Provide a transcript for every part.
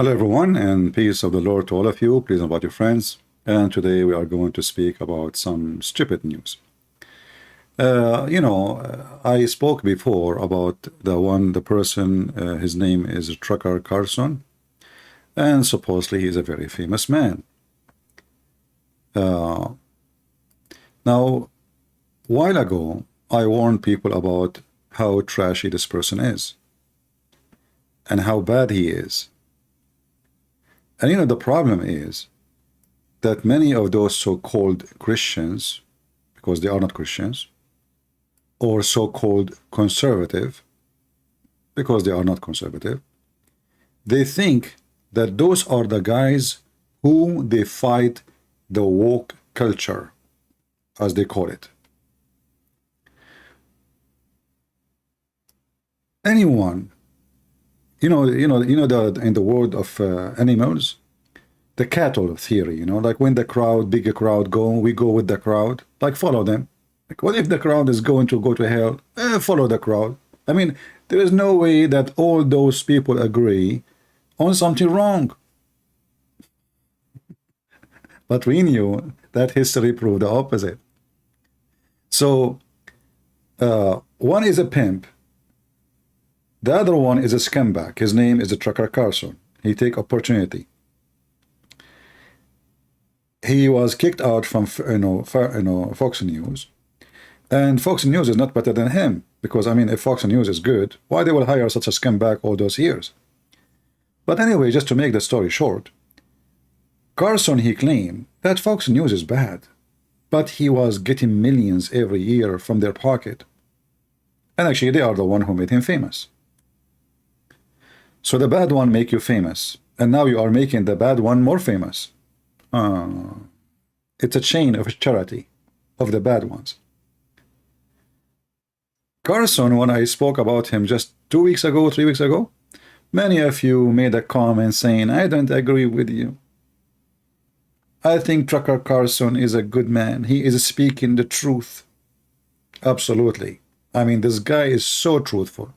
Hello, everyone, and peace of the Lord to all of you. Please invite your friends. And today we are going to speak about some stupid news. I spoke before about the person, his name is Tucker Carlson, and supposedly he's a very famous man. Now, while ago, I warned people about how trashy this person is and how bad he is. And the problem is that many of those so-called Christians, because they are not Christians, or so-called conservative, because they are not conservative, they think that those are the guys who they fight the woke culture, as they call it. Anyone, in the world of animals, the cattle theory, like when the crowd, bigger crowd go, we go with the crowd, like follow them. Like, what if the crowd is going to go to hell? Follow the crowd. I mean, there is no way that all those people agree on something wrong. But we knew that history proved the opposite. So, one is a pimp. The other one is a scumbag. His name is Tucker Carlson. He take opportunity. He was kicked out from Fox News, and Fox News is not better than him, because I mean, if Fox News is good, why they will hire such a scumbag all those years? But anyway, just to make the story short, Carlson, he claimed that Fox News is bad, but he was getting millions every year from their pocket, and actually they are the one who made him famous. So the bad one make you famous, and now you are making the bad one more famous. It's a chain of charity of the bad ones. Carlson, when I spoke about him just 2 weeks ago, 3 weeks ago, many of you made a comment saying, I don't agree with you. I think Tucker Carlson is a good man. He is speaking the truth. Absolutely. I mean, this guy is so truthful.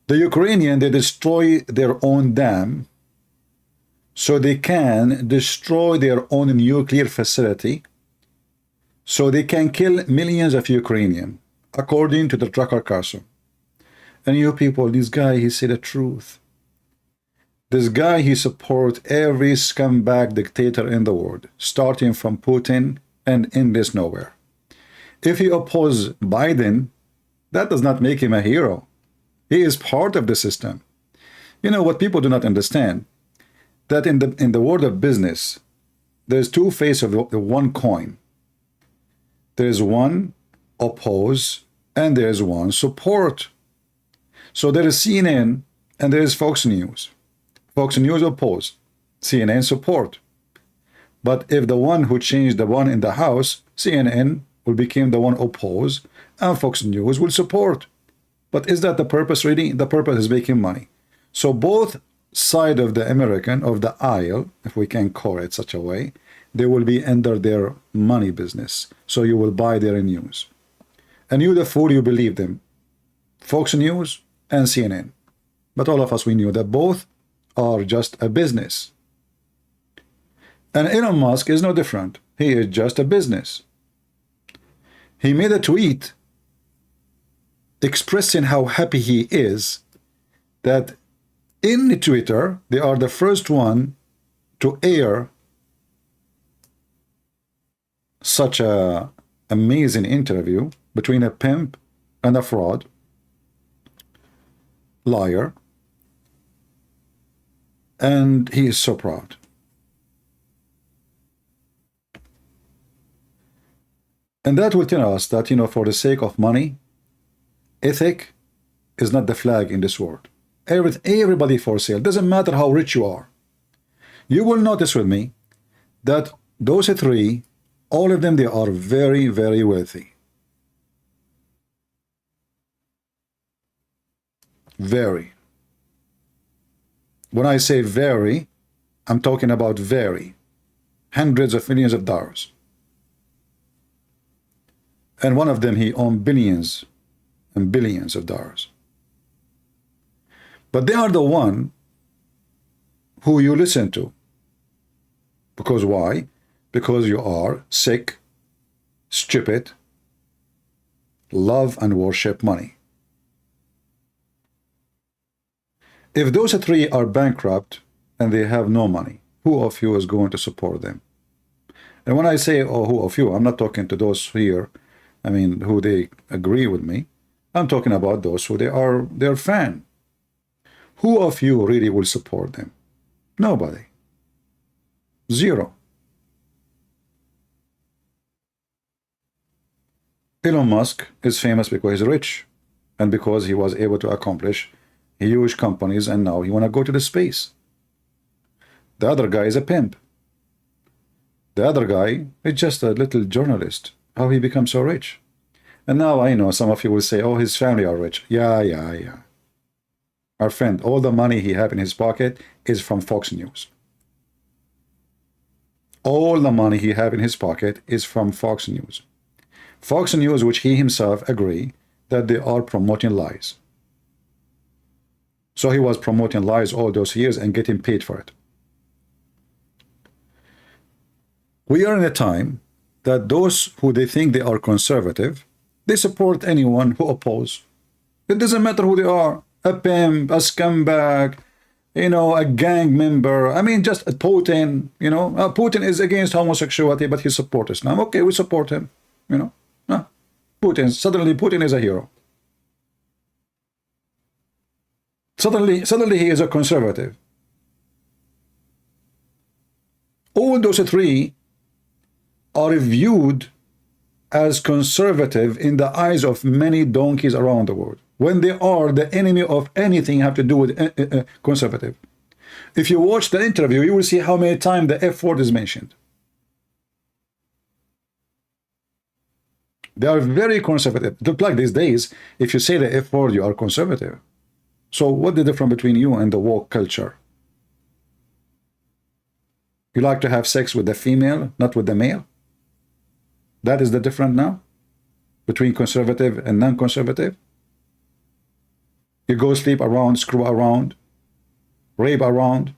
The Ukrainian, they destroy their own dam so they can destroy their own nuclear facility, so they can kill millions of Ukrainians, according to the Tucker Carlson. And you people, this guy, he said the truth. This guy, he supports every scumbag dictator in the world, starting from Putin and endless nowhere. If he opposes Biden, that does not make him a hero. He is part of the system. You know what people do not understand? That in the world of business, there's two faces of the one coin. There's one oppose and there's one support. So there is CNN and there is Fox News. Fox News oppose, CNN support. But if the one who changed the one in the house, CNN will become the one oppose and Fox News will support. But is that the purpose really? The purpose is making money. So both side of the American, of the aisle, if we can call it such a way, they will be under their money business. So you will buy their news. And you, the fool, you believe them. Fox News and CNN. But all of us, we knew that both are just a business. And Elon Musk is no different. He is just a business. He made a tweet expressing how happy he is that in Twitter, they are the first one to air such a amazing interview between a pimp and a fraud, liar, and he is so proud. And that will tell us that, for the sake of money, ethic is not the flag in this world. Everybody for sale. Doesn't matter how rich you are. You will notice with me that those three, all of them, they are very, very wealthy. Very. When I say very, I'm talking about very. Hundreds of millions of dollars. And one of them, he owned billions and billions of dollars. But they are the one who you listen to. Because why? Because you are sick, stupid, love and worship money. If those three are bankrupt and they have no money, who of you is going to support them? And when I say, oh, who of you, I'm not talking to those here, I mean, who they agree with me. I'm talking about those who they are their fan. Who of you really will support them? Nobody. Zero. Elon Musk is famous because he's rich and because he was able to accomplish huge companies, and now he want to go to the space. The other guy is a pimp. The other guy is just a little journalist. How he become so rich? And now I know some of you will say, oh, his family are rich. Yeah. Our friend, all the money he have in his pocket is from Fox News. All the money he have in his pocket is from Fox News. Fox News, which he himself agree that they are promoting lies. So he was promoting lies all those years and getting paid for it. We are in a time that those who they think they are conservative, they support anyone who oppose. It doesn't matter who they are, a pimp, a scumbag, a gang member. I mean, just Putin, Putin is against homosexuality, but he supports Islam. Okay, we support him, Suddenly Putin is a hero. Suddenly he is a conservative. All those three are viewed as conservative in the eyes of many donkeys around the world, when they are the enemy of anything have to do with conservative. If you watch the interview, you will see how many times the F word is mentioned. They are very conservative. Like these days, if you say the F word, you are conservative. So what's the difference between you and the woke culture? You like to have sex with the female, not with the male? That is the difference now between conservative and non-conservative? You go sleep around, screw around, rape around,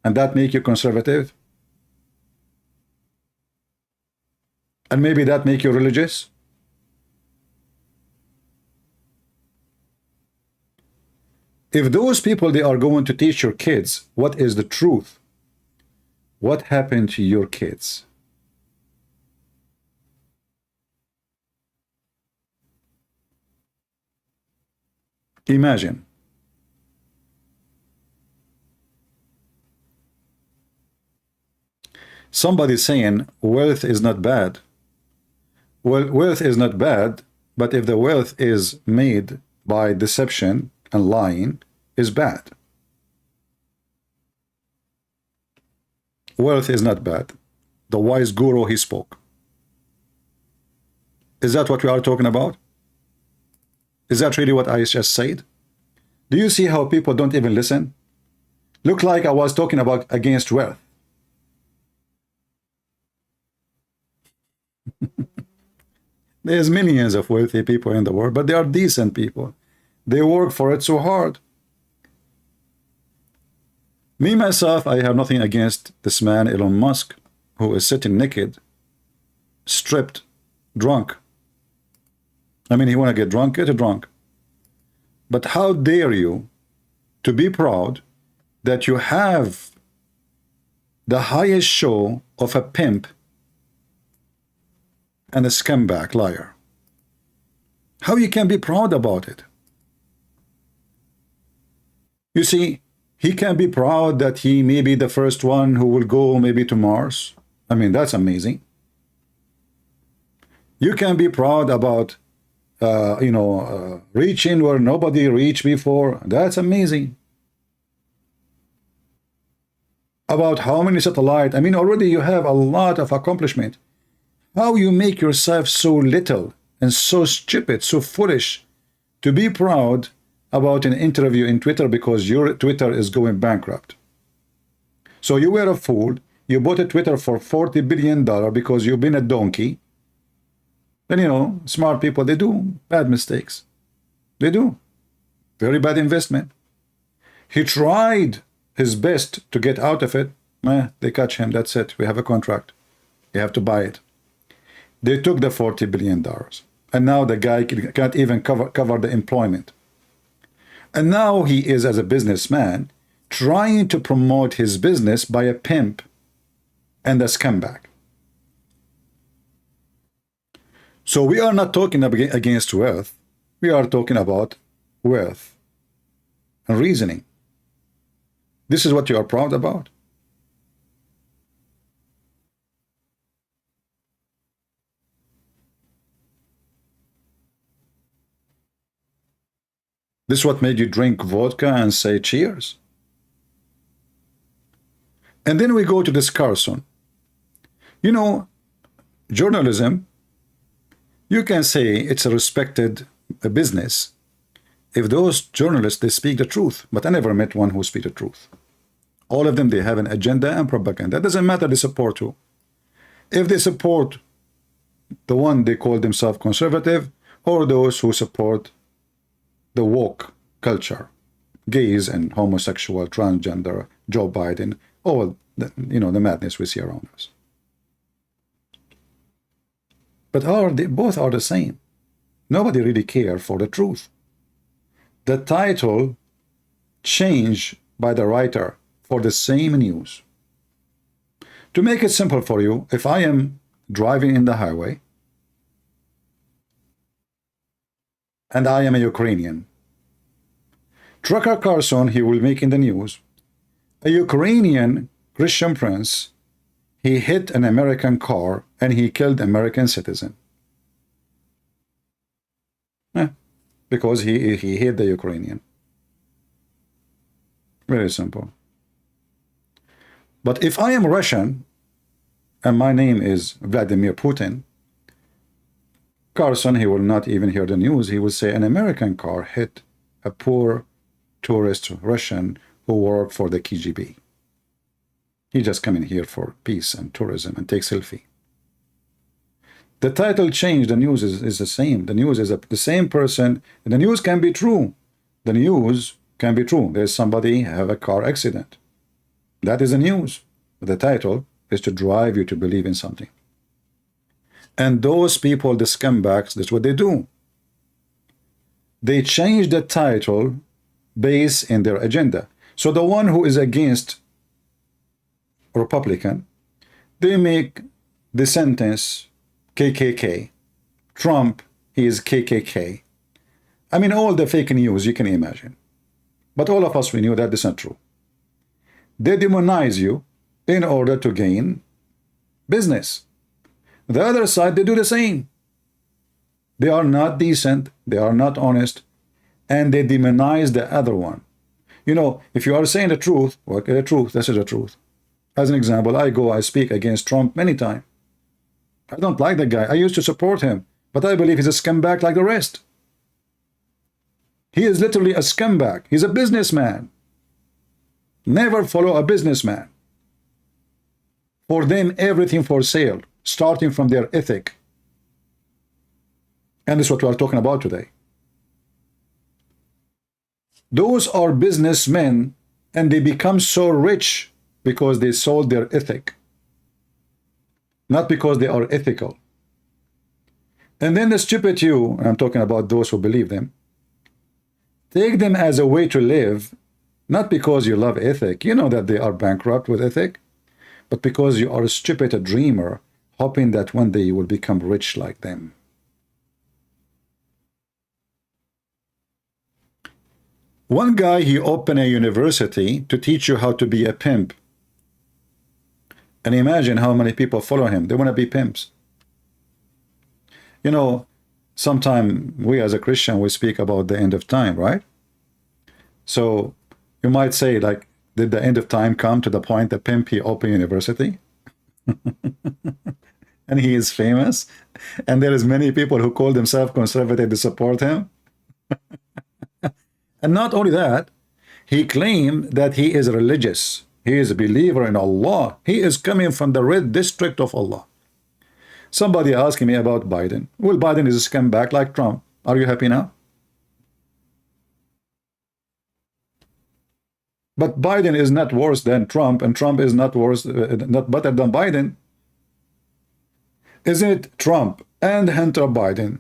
and that make you conservative? And maybe that make you religious? If those people, they are going to teach your kids what is the truth, what happened to your kids? Imagine. Somebody saying wealth is not bad. Well, wealth is not bad, but if the wealth is made by deception and lying, is bad. Wealth is not bad. The wise guru, he spoke. Is that what we are talking about? Is that really what I just said? Do you see how people don't even listen? Look like I was talking about against wealth. There's millions of wealthy people in the world, but they are decent people. They work for it so hard. Me, myself, I have nothing against this man, Elon Musk, who is sitting naked, stripped, drunk. I mean, he want to get drunk, get drunk. But how dare you to be proud that you have the highest show of a pimp and a scumbag liar? How you can be proud about it? You see, he can be proud that he may be the first one who will go maybe to Mars. I mean, that's amazing. You can be proud about, reaching where nobody reached before. That's amazing. About how many satellites. I mean, already you have a lot of accomplishment. How you make yourself so little and so stupid, so foolish to be proud about an interview in Twitter because your Twitter is going bankrupt. So you were a fool. You bought a Twitter for $40 billion because you've been a donkey. Then, smart people, they do bad mistakes. They do. Very bad investment. He tried his best to get out of it. They catch him. That's it. We have a contract. You have to buy it. They took the $40 billion. And now the guy can't even cover the employment. And now he is, as a businessman, trying to promote his business by a pimp and a scumbag. So we are not talking against wealth. We are talking about wealth and reasoning. This is what you are proud about. This is what made you drink vodka and say cheers. And then we go to this Carlson. You know, journalism, you can say it's a respected business if those journalists, they speak the truth. But I never met one who speaks the truth. All of them, they have an agenda and propaganda. It doesn't matter they support who. If they support the one they call themselves conservative, or those who support the woke culture, gays and homosexual, transgender, Joe Biden, all the, the madness we see around us. But both are the same. Nobody really cares for the truth. The title changed by the writer for the same news. To make it simple for you, if I am driving in the highway and I am a Ukrainian, Tucker Carlson, he will make in the news, a Ukrainian Christian prince, he hit an American car and he killed an American citizen. Because he hit the Ukrainian. Very simple. But if I am Russian and my name is Vladimir Putin, Carlson, he will not even hear the news. He will say an American car hit a poor tourist Russian who worked for the KGB. He just come in here for peace and tourism and take selfie. The title changed, the news is the same. The news is the same person. The news can be true. The news can be true. There's somebody have a car accident. That is the news. The title is to drive you to believe in something. And those people, the scumbags, that's what they do. They change the title based in their agenda. So the one who is against Republican, they make the sentence KKK. Trump, he is KKK. I mean, all the fake news you can imagine. But all of us, we knew that is not true. They demonize you in order to gain business. The other side, they do the same. They are not decent, they are not honest, and they demonize the other one. You know, if you are saying the truth, okay, the truth, this is the truth. As an example, I speak against Trump many times. I don't like the guy. I used to support him, but I believe he's a scumbag like the rest. He is literally a scumbag. He's a businessman. Never follow a businessman. For them, everything for sale, starting from their ethic. And this is what we are talking about today. Those are businessmen, and they become so rich because they sold their ethic. Not because they are ethical. And then the stupid you, and I'm talking about those who believe them, take them as a way to live, not because you love ethic, you know that they are bankrupt with ethic, but because you are a stupid, a dreamer, hoping that one day you will become rich like them. One guy, he opened a university to teach you how to be a pimp. And imagine how many people follow him. They want to be pimps. You know, sometimes we as a Christian, we speak about the end of time, right? So you might say, like, did the end of time come to the point that pimp, he opened university? And he is famous? And there is many people who call themselves conservative to support him? And not only that, he claimed that he is religious. He is a believer in Allah. He is coming from the red district of Allah. Somebody asking me about Biden. Well, Biden is a scumbag like Trump. Are you happy now? But Biden is not worse than Trump, and Trump is not worse, not better than Biden. Isn't it Trump and Hunter Biden?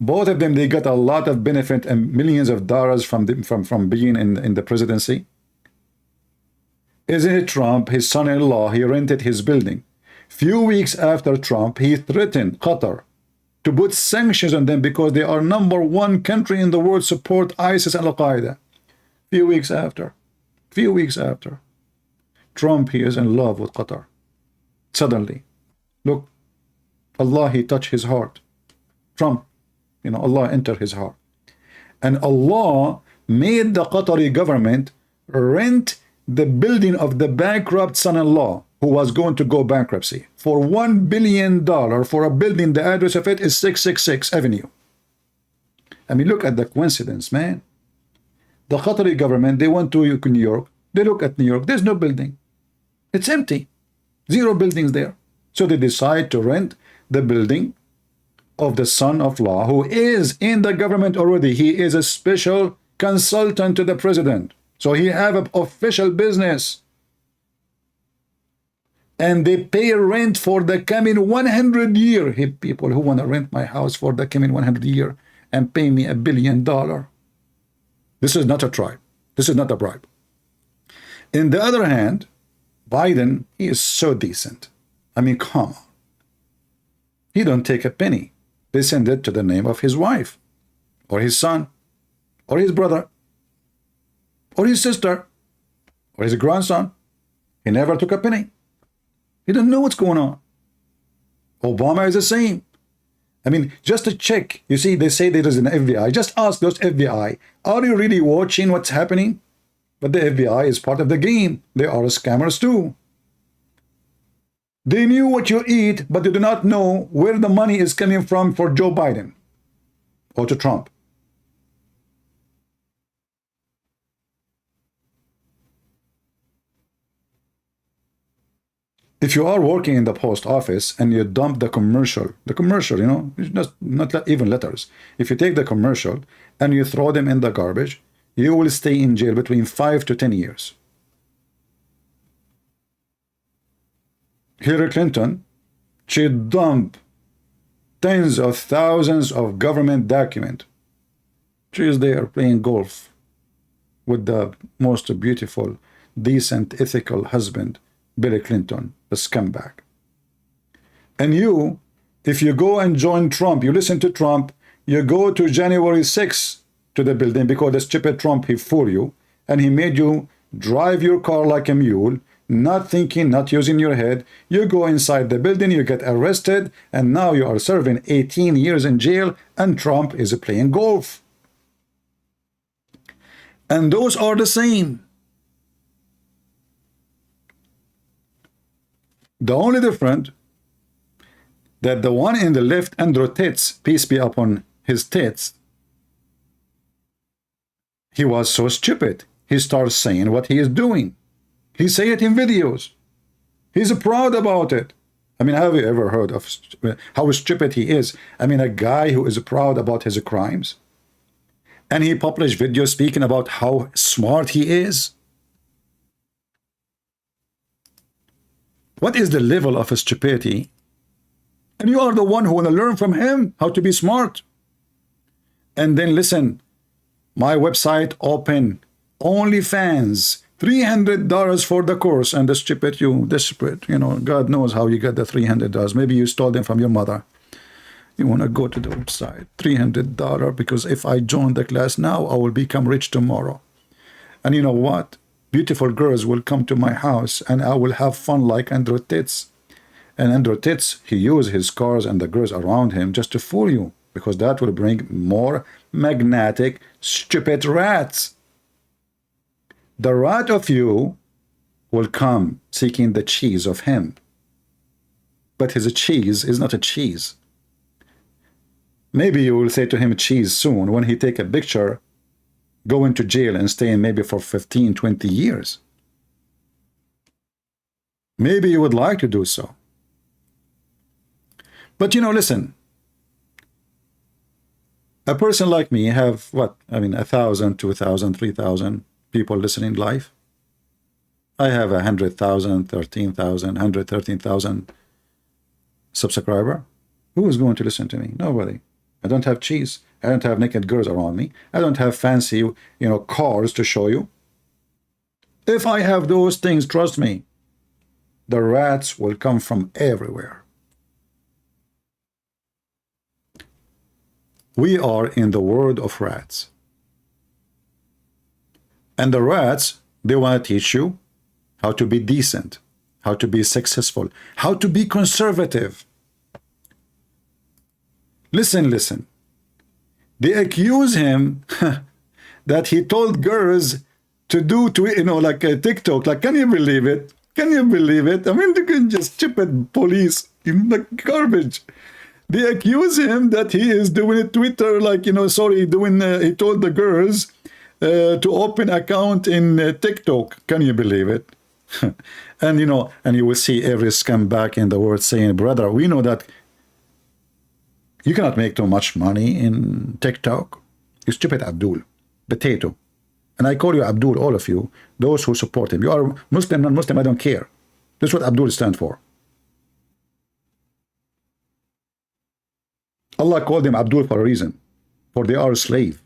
Both of them, they got a lot of benefit and millions of dollars from being in the presidency. Isn't it Trump, his son-in-law, he rented his building. Few weeks after Trump, he threatened Qatar to put sanctions on them because they are #1 country in the world support ISIS and Al-Qaeda. Few weeks after, Trump, he is in love with Qatar. Suddenly, look, Allah, he touched his heart. Trump, you know, Allah entered his heart. And Allah made the Qatari government rent the building of the bankrupt son-in-law who was going to go bankruptcy for $1 billion for a building. The address of it is 666 Avenue. I mean, look at the coincidence, man. The Qatari government, they went to New York. They look at New York. There's no building. It's empty. 0 buildings there. So they decide to rent the building of the son-in-law who is in the government already. He is a special consultant to the president. So he have an official business. And they pay rent for the coming 100 year. Hey, people who want to rent my house for the coming 100 year and pay me $1 billion. This is not a tribe. This is not a bribe. In the other hand, Biden, he is so decent. I mean, come on. He don't take a penny. They send it to the name of his wife, or his son, or his brother, or his sister, or his grandson. He never took a penny. He don't know what's going on. Obama is the same. I mean, just to check, you see, they say there is an FBI. Just ask those FBI, are you really watching what's happening? But the FBI is part of the game. They are scammers too. They knew what you eat, but they do not know where the money is coming from for Joe Biden or to Trump. If you are working in the post office and you dump the commercial, you know, just not even letters. If you take the commercial and you throw them in the garbage, you will stay in jail between 5 to 10 years. Hillary Clinton, she dumped tens of thousands of government documents. She is there playing golf with the most beautiful, decent, ethical husband, Bill Clinton, the scumbag. And you, if you go and join Trump, you listen to Trump, you go to January 6th to the building because the stupid Trump, he fooled you, and he made you drive your car like a mule, not thinking, not using your head. You go inside the building, you get arrested, and now you are serving 18 years in jail, and Trump is playing golf. And those are the same. The only difference that the one in the left, Andrew Tate, peace be upon his tits, he was so stupid. He starts saying what he is doing. He say it in videos. He's proud about it. I mean, have you ever heard of how stupid he is? I mean, a guy who is proud about his crimes. And he published videos speaking about how smart he is. What is the level of stupidity? And you are the one who want to learn from him how to be smart. And then listen, my website open, OnlyFans, $300 for the course, and the stupid you, desperate, you know, God knows how you get the $300. Maybe you stole them from your mother. You want to go to the website, $300, because if I join the class now, I will become rich tomorrow. And you know what? Beautiful girls will come to my house, and I will have fun like Andrew Tate. And Andrew Tate, he used his cars and the girls around him just to fool you, because that will bring more magnetic, stupid rats. The rat of you will come seeking the cheese of him. But his cheese is not a cheese. Maybe you will say to him cheese soon when he take a picture, go into jail and stay in maybe for 15, 20 years. Maybe you would like to do so. But you know, listen, a person like me have what? I mean, 1,000, 2,000, 3,000 people listening live. I have 100,000, 13,000, 113,000 subscriber. Who is going to listen to me? Nobody. I don't have cheese. I don't have naked girls around me. I don't have fancy, cars to show you. If I have those things, trust me, the rats will come from everywhere. We are in the world of rats. And the rats, they want to teach you how to be decent, how to be successful, how to be conservative. Listen. They accuse him that he told girls to do, like a TikTok. Like, can you believe it? Can you believe it? I mean, they can just stupid police, like garbage. They accuse him that he is doing Twitter, like, he told the girls to open account in TikTok. Can you believe it? And you will see every scumbag in the world saying, brother, we know that you cannot make too much money in TikTok. You stupid Abdul, potato. And I call you Abdul, all of you, those who support him. You are Muslim, non-Muslim, I don't care. That's what Abdul stands for. Allah called him Abdul for a reason. For they are a slave.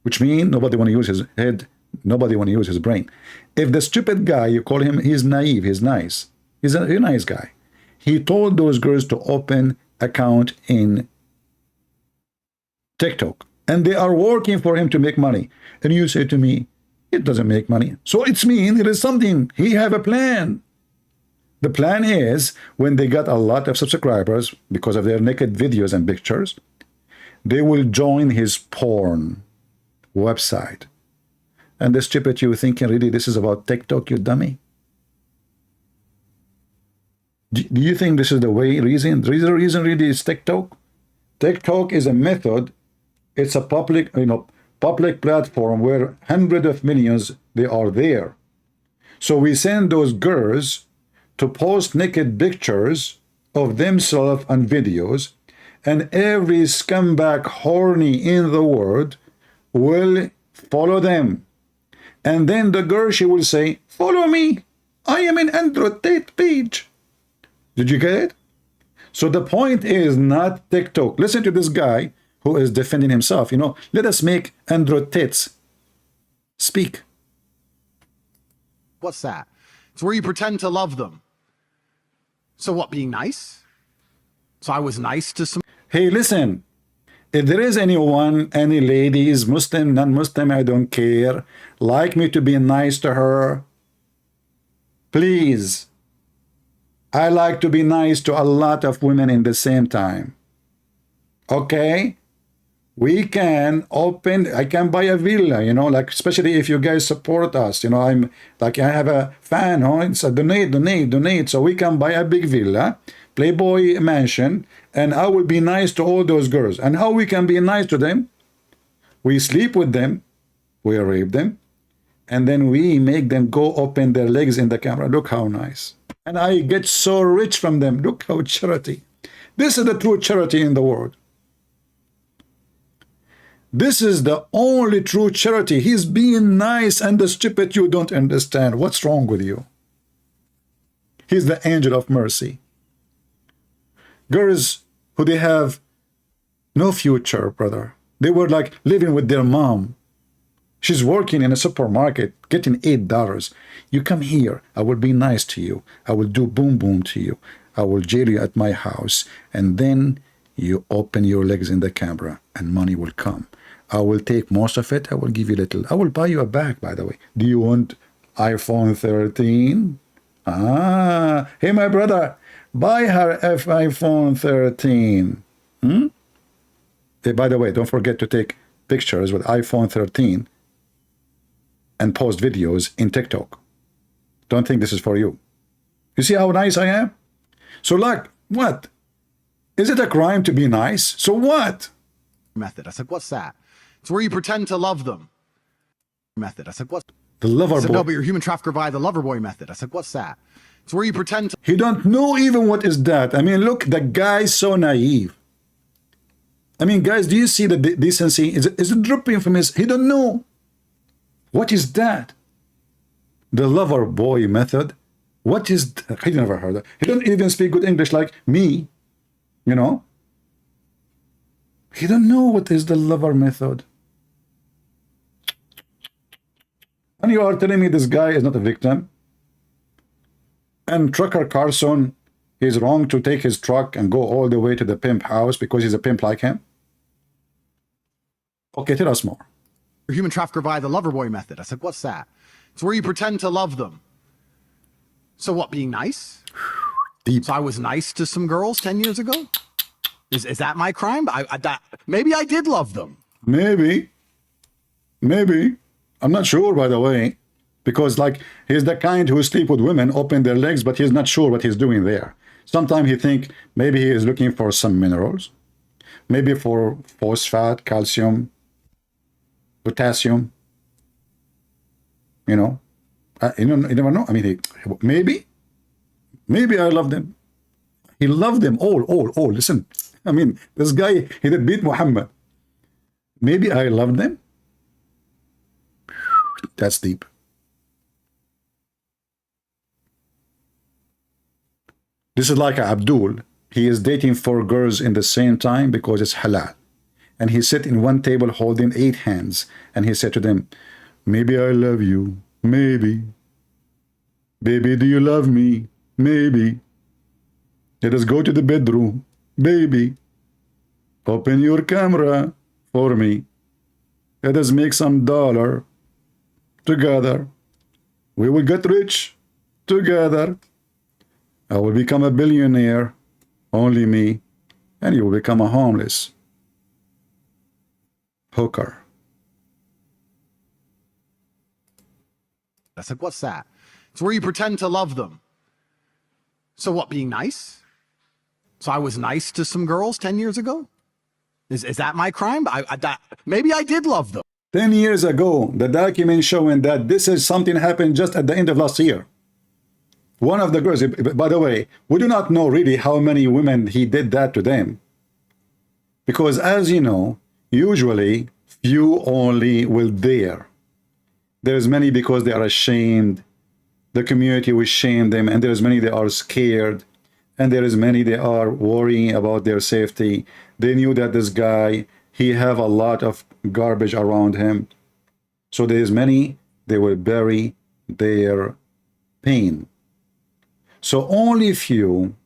Which means nobody want to use his head, nobody want to use his brain. If the stupid guy, you call him, he's naive, he's nice. He's a nice guy. He told those girls to open account in TikTok. And they are working for him to make money. And you say to me, it doesn't make money. So it's mean it is something. He have a plan. The plan is when they got a lot of subscribers because of their naked videos and pictures, they will join his porn website. And the stupid you thinking really this is about TikTok, you dummy? Do you think this is the reason? The reason really is TikTok? TikTok is a method. It's a public platform where hundreds of millions, they are there. So we send those girls to post naked pictures of themselves and videos, and every scumbag horny in the world will follow them. And then the girl, she will say, follow me. I am in Andrew Tate page. Did you get it? So the point is not TikTok. Listen to this guy who is defending himself. Let us make Andrew Tates speak. What's that? It's where you pretend to love them. So what, being nice? So I was nice to some... Hey, listen. If there is anyone, any ladies, Muslim, non-Muslim, I don't care, like me to be nice to her, please. I like to be nice to a lot of women in the same time. Okay? We can open, I can buy a villa, like especially if you guys support us, I'm like, I have a fan, it's a donate. So we can buy a big villa, Playboy mansion, and I will be nice to all those girls. And how we can be nice to them? We sleep with them, we rape them, and then we make them go open their legs in the camera. Look how nice. And I get so rich from them. Look how charity. This is the true charity in the world. This is the only true charity. He's being nice, and the stupid you don't understand. What's wrong with you? He's the angel of mercy. Girls who they have no future, brother. They were like living with their mom. She's working in a supermarket, getting $8. You come here, I will be nice to you. I will do boom boom to you. I will jail you at my house. And then you open your legs in the camera and money will come. I will take most of it. I will give you little. I will buy you a bag, by the way. Do you want iPhone 13? Hey, my brother, buy her iPhone 13. Hey, by the way, don't forget to take pictures with iPhone 13 and post videos in TikTok. Don't think this is for you. You see how nice I am? So, like, what? Is it a crime to be nice? So what? Method. I said, what's that? It's where you pretend to love them. Method. I said, what's the lover boy? I said, no, but you're a human trafficker via the lover boy method. I said, what's that? It's where you pretend to... He don't know even what is that. I mean, look, the guy's so naive. I mean, guys, do you see the decency? Is it dripping from his... He don't know. What is that? The lover boy method. What is... He never heard that. He don't even speak good English like me, you know. He don't know what is the lover method. And you are telling me this guy is not a victim? And Tucker Carlson is wrong to take his truck and go all the way to the pimp house because he's a pimp like him? Okay, tell us more. Human trafficker via the lover boy method. I said, what's that? It's where you pretend to love them. So what, being nice? Deep. So I was nice to some girls 10 years ago? Is that my crime? Maybe I did love them. Maybe. Maybe. I'm not sure, by the way. Because, like, he's the kind who sleep with women, open their legs, but he's not sure what he's doing there. Sometimes he think maybe he is looking for some minerals. Maybe for phosphate, calcium, potassium. You know, you never know. I mean, maybe I love them. He loved them all. Listen, I mean, this guy, he did beat Muhammad. Maybe I love them. That's deep. This is like Abdul. He is dating 4 girls in the same time because it's halal. And he sit in one table holding 8 hands. And he said to them, maybe I love you. Maybe. Baby, do you love me? Maybe. Let us go to the bedroom. Baby. Open your camera for me. Let us make some dollar together. We will get rich together. I will become a billionaire, only me, and you will become a homeless hooker. I said, what's that? It's where you pretend to love them. So what, being nice? So I was nice to some girls 10 years ago? Is that my crime? Maybe I did love them. 10 years ago, the document showing that this is something happened just at the end of last year. One of the girls, by the way, we do not know really how many women he did that to them. Because as you know, usually few only will dare. There's many because they are ashamed. The community will shame them, and there's many they are scared. And there is many they are worrying about their safety. They knew that this guy, he have a lot of garbage around him. So there's many, they will bury their pain. So only few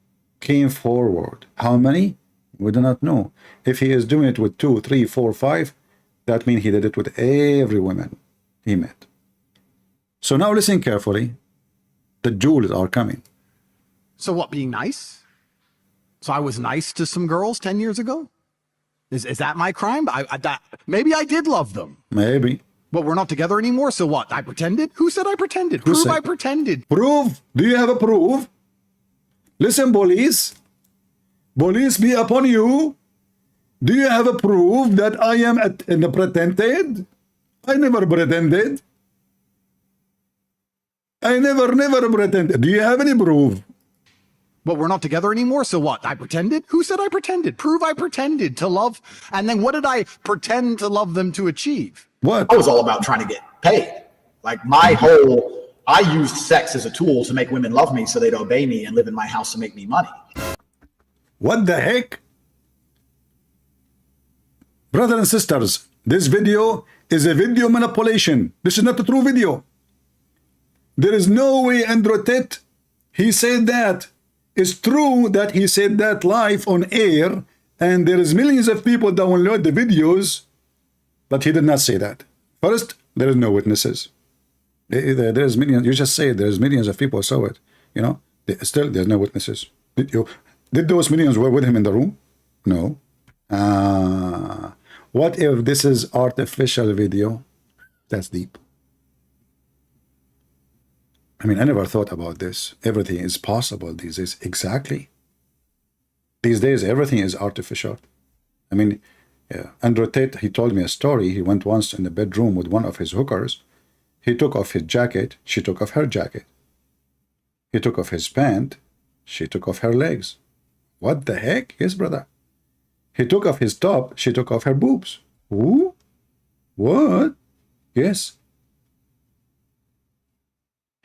came forward. How many? We do not know. If he is doing it with 2, 3, 4, 5, that means he did it with every woman he met. So now listen carefully. The jewels are coming. So what, being nice? So I was nice to some girls 10 years ago? Is that my crime? Maybe I did love them. Maybe. But we're not together anymore, so what? I pretended? Who said I pretended? Who Prove said? I pretended. Proof? Do you have a proof? Listen, police. Police be upon you. Do you have a proof that I am pretended? I never pretended. I never pretended. Do you have any proof? But we're not together anymore, so what? I pretended? Who said I pretended? Prove I pretended to love. And then what did I pretend to love them to achieve? What? I was all about trying to get paid. Like I used sex as a tool to make women love me so they'd obey me and live in my house to make me money. What the heck? Brothers and sisters, this video is a video manipulation. This is not a true video. There is no way Andrew Tate, he said that. It's true that he said that live on air, and there is millions of people download the videos, but he did not say that. First, there is no witnesses. There's millions. You just say there's millions of people saw it. You know, still there's no witnesses. Did those millions were with him in the room? No. What if this is artificial video? That's deep. I mean, I never thought about this. Everything is possible these days. Exactly. These days, everything is artificial. I mean, yeah. Andrew Tate, he told me a story. He went once in the bedroom with one of his hookers. He took off his jacket. She took off her jacket. He took off his pant. She took off her legs. What the heck? Yes, brother. He took off his top. She took off her boobs. Who? What? Yes.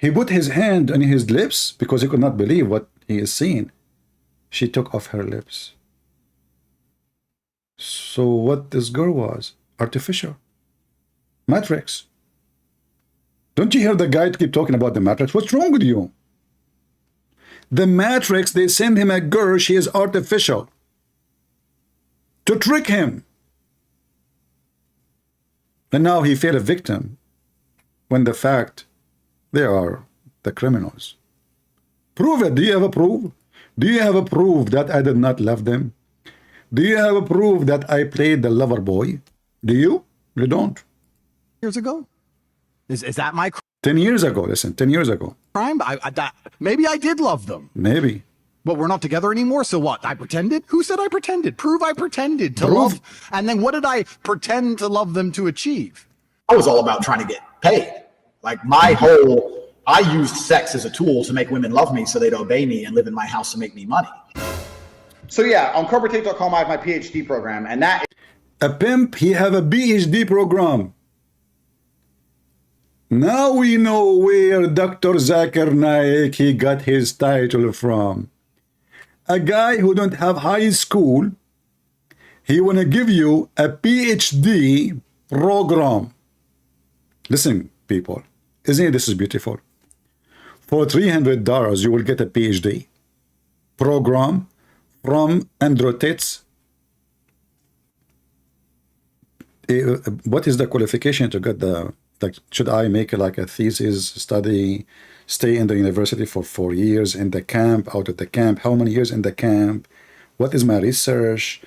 He put his hand on his lips because he could not believe what he is seeing. She took off her lips. So what this girl was? Artificial. Matrix. Don't you hear the guy keep talking about the Matrix? What's wrong with you? The Matrix, they send him a girl, she is artificial. To trick him. And now he fell a victim when the fact they are the criminals. Prove it. Do you have a proof? Do you have a proof that I did not love them? Do you have a proof that I played the lover boy? Do you? You don't. Years ago? Is that my 10 years ago, listen, 10 years ago. crime? Maybe I did love them. Maybe. But we're not together anymore, so what? I pretended? Who said I pretended? Prove I pretended to Prove. love. And then what did I pretend to love them to achieve? I was all about trying to get paid. Like I used sex as a tool to make women love me so they'd obey me and live in my house and make me money. So yeah, on CobraTape.com I have my PhD program, and that A pimp, he have a PhD program. Now we know where Dr. Zakir Naik, he got his title from. A guy who don't have high school, he want to give you a PhD program. Listen, people, isn't it, this is beautiful? For $300, you will get a PhD program from Andrew Tate's. What is the qualification to get the, like, should I make like a thesis, study, stay in the university for 4 years, in the camp, out of the camp, how many years in the camp, what is my research,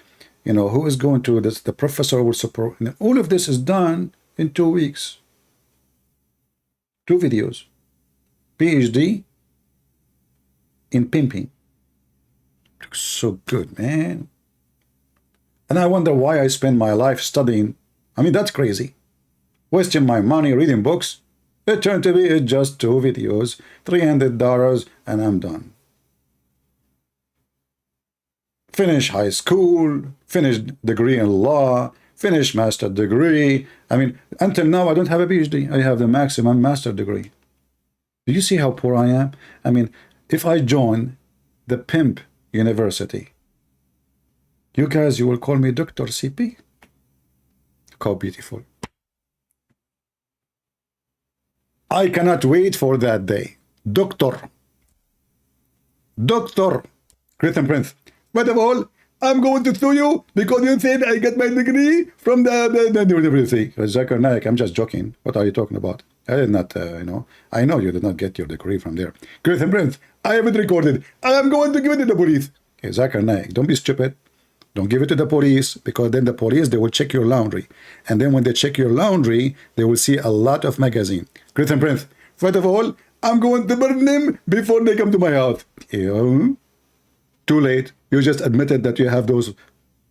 you know, who is going to this, the professor will support, all of this is done in 2 weeks. 2 videos. PhD in pimping. Looks so good, man. And I wonder why I spend my life studying. I mean, that's crazy. Wasting my money reading books. It turned to be just 2 videos, $300, and I'm done. Finish high school, finish degree in law, finish master degree. I mean, until now, I don't have a PhD. I have the maximum master degree. Do you see how poor I am? I mean, if I join the pimp university, you guys, you will call me Dr. CP. Look how beautiful. I cannot wait for that day. Doctor. Christian Prince. First of all, I'm going to sue you because you said I get my degree from the university. Zakir Naik, I'm just joking. What are you talking about? I did not, I know you did not get your degree from there. Christian Prince, I have it recorded. I am going to give it to the police. Okay, Zakir Naik, don't be stupid. Don't give it to the police, because then the police, they will check your laundry. And then when they check your laundry, they will see a lot of magazine. Christian Prince, first of all, I'm going to burn them before they come to my house. Too late. You just admitted that you have those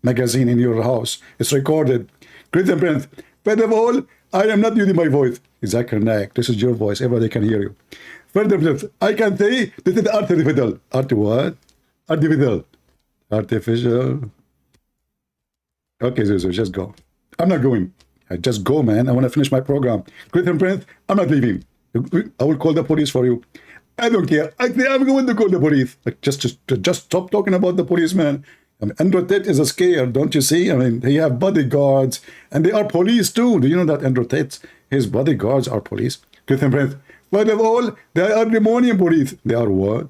magazine in your house. It's recorded. Christian Prince, first of all, I am not using my voice. Zakir Naik, this is your voice. Everybody can hear you. First of all, I can say this is artificial. Art what? Artificial. Artificial. Okay, Zuzu, just go. I'm not going. I just go, man. I want to finish my program. Christian Prince, I'm not leaving. I will call the police for you. I don't care. I'm going to call the police. Like, just stop talking about the police, man. I mean, Andrew Tate is a scare, don't you see? I mean, they have bodyguards, and they are police too. Do you know that Andrew Tate, his bodyguards are police? Christian Prince, first of all, they are Romanian police. They are what?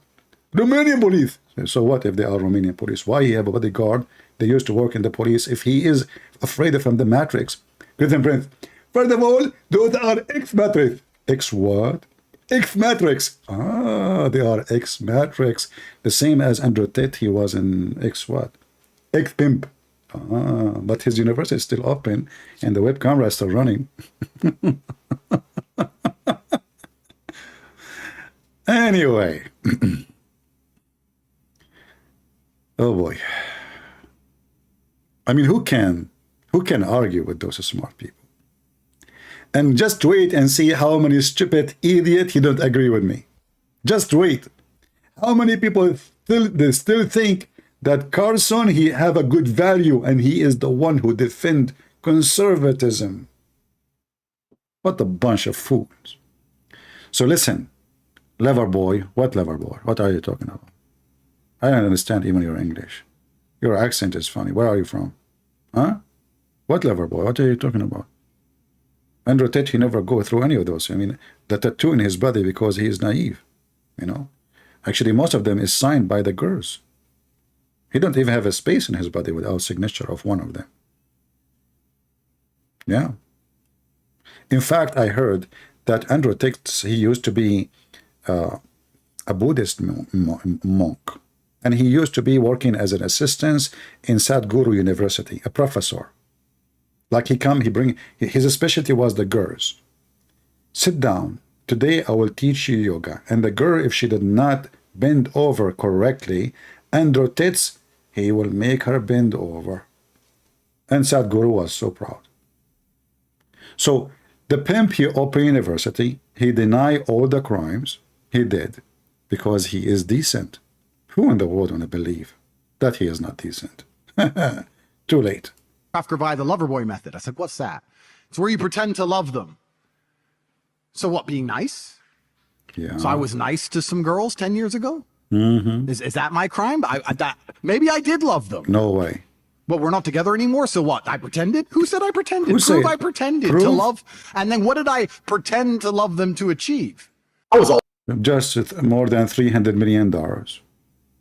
Romanian police. So what if they are Romanian police? Why he have a bodyguard? They used to work in the police. If he is afraid of the Matrix. Christian Prince, first of all, those are ex-Matrix. Ex what? Ex-Matrix. Ah, they are ex-Matrix. The same as Andrew Tate, he was in ex-what? Ex-Pimp. Ah, but his university is still open and the web camera is still running. Anyway. Oh boy. I mean, who can argue with those smart people? And just wait and see how many stupid idiot he don't agree with me. Just wait. How many people still think that Carlson, he have a good value and he is the one who defend conservatism. What a bunch of fools. So listen, Lover boy. What lover boy? What are you talking about? I don't understand even your English. Your accent is funny. Where are you from? Huh? What lover boy? What are you talking about? Andrew Tate, he never go through any of those. I mean, the tattoo in his body because he is naive, you know. Actually, most of them is signed by the girls. He don't even have a space in his body without signature of one of them. Yeah. In fact, I heard that Andrew Tate, he used to be a Buddhist monk. And he used to be working as an assistant in Sadhguru University, a professor. Like he bring, his specialty was the girls. Sit down. Today I will teach you yoga. And the girl, if she did not bend over correctly and rotates, he will make her bend over. And Sadhguru was so proud. So the pimp, he opened university. He denied all the crimes he did because he is decent. Who in the world want to believe that he is not decent? Too late. After by the lover boy method. I said, what's that? It's where you pretend to love them. So what, being nice? Yeah. So I was nice to some girls 10 years ago? Mm-hmm. Is that my crime? Maybe I did love them. No way. But we're not together anymore, so what? I pretended? Who said I pretended? Who Prove said? I pretended Prove? to love. And then what did I pretend to love them to achieve? I was all Just more than $300 million.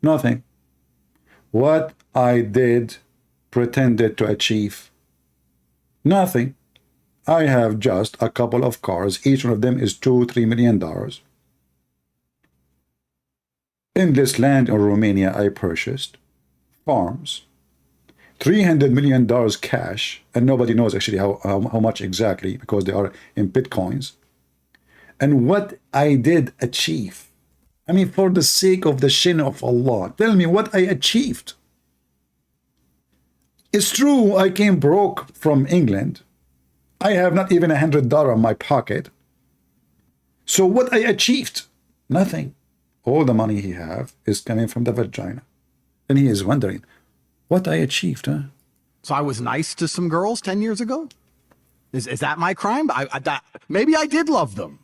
Nothing. What I did pretended to achieve? Nothing. I have just a couple of cars. Each one of them is $2-3 million. In this land in Romania, I purchased farms. $300 million cash, and nobody knows actually how much exactly because they are in Bitcoins. And what I did achieve, I mean, for the sake of the shin of Allah, tell me what I achieved. It's true, I came broke from England. I have not even $100 in my pocket. So what I achieved? Nothing. All the money he have is coming from the vagina. And he is wondering, what I achieved, huh? So I was nice to some girls 10 years ago? Is that my crime? Maybe I did love them.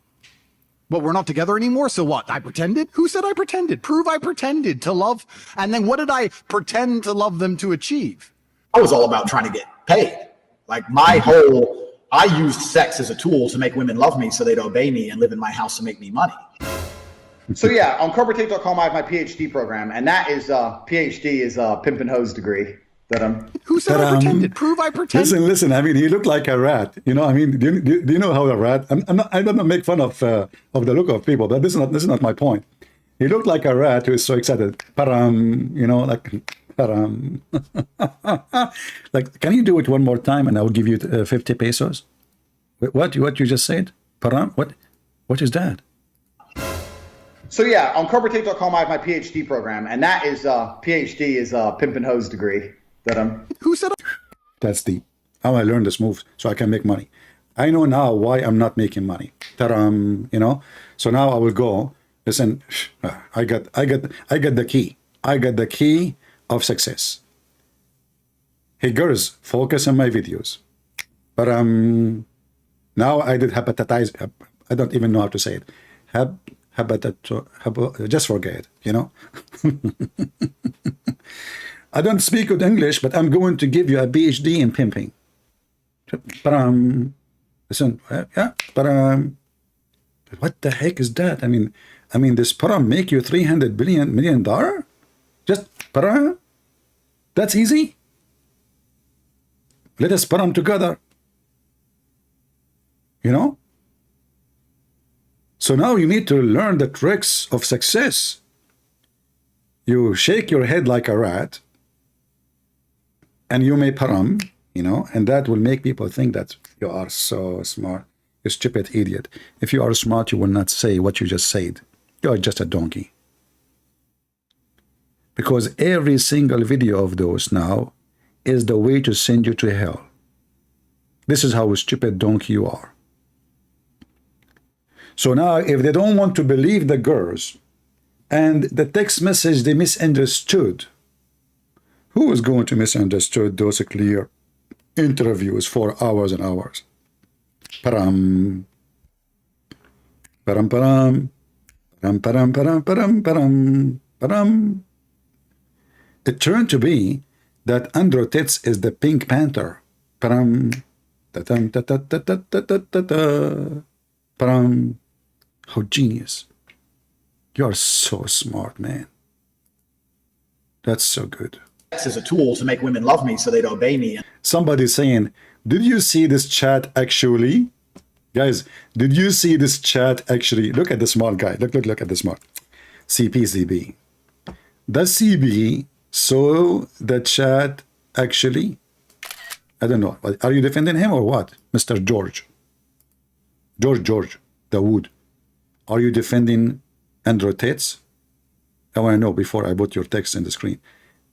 But we're not together anymore, so what? I pretended? Who said I pretended? Prove I pretended to love. And then what did I pretend to love them to achieve? I was all about trying to get paid. Like my whole, I used sex as a tool to make women love me so they'd obey me and live in my house and make me money. So yeah, on corporatetape.com I have my PhD program, and that is PhD is a pimp and hose degree that I'm. Who said I pretended? Prove I pretended. Listen. I mean, he looked like a rat. You know, I mean, do you know how a rat? I don't make fun of the look of people, but this is not my point. He looked like a rat who is so excited. Param, you know, like param. Like, can you do it one more time, and I will give you 50 pesos? What you just said? Param? What is that? So yeah, on corporatetape.com I have my PhD program, and that is PhD is a pimp and hose degree that I'm. Who said? That's deep. How I learned this move so I can make money. I know now why I'm not making money. You know. So now I will go. Listen, I got the key. I got the key of success. Hey girls, focus on my videos. But now I did hepatitis. I don't even know how to say it. Just forget it, you know. I don't speak good English, but I'm going to give you a PhD in pimping. But listen, yeah, but what the heck is that? I mean, this param make you $300 million? Just param? That's easy. Let us param together. You know. So now you need to learn the tricks of success. You shake your head like a rat, and you may param, you know, and that will make people think that you are so smart. You stupid idiot. If you are smart, you will not say what you just said. You are just a donkey. Because every single video of those now is the way to send you to hell. This is how a stupid donkey you are. So now, if they don't want to believe the girls and the text message they misunderstood, who is going to misunderstood those clear interviews for hours and hours? Param, param, param, Param, param, param, param, param. It turned to be that Andrew Tits is the Pink Panther. Param, ta-tam, ta-ta-ta-ta-ta-ta-ta. Param. How genius. You are so smart, man. That's so good. Sex is a tool to make women love me so they'd obey me. Somebody's saying, did you see this chat actually? Guys, did you see this chat actually? Look at the smart guy. Look at the smart. CB. Does CB saw the chat actually? I don't know. Are you defending him or what? Mr. George, Dawood. Are you defending Andrew Tate? I want to know before I put your text in the screen.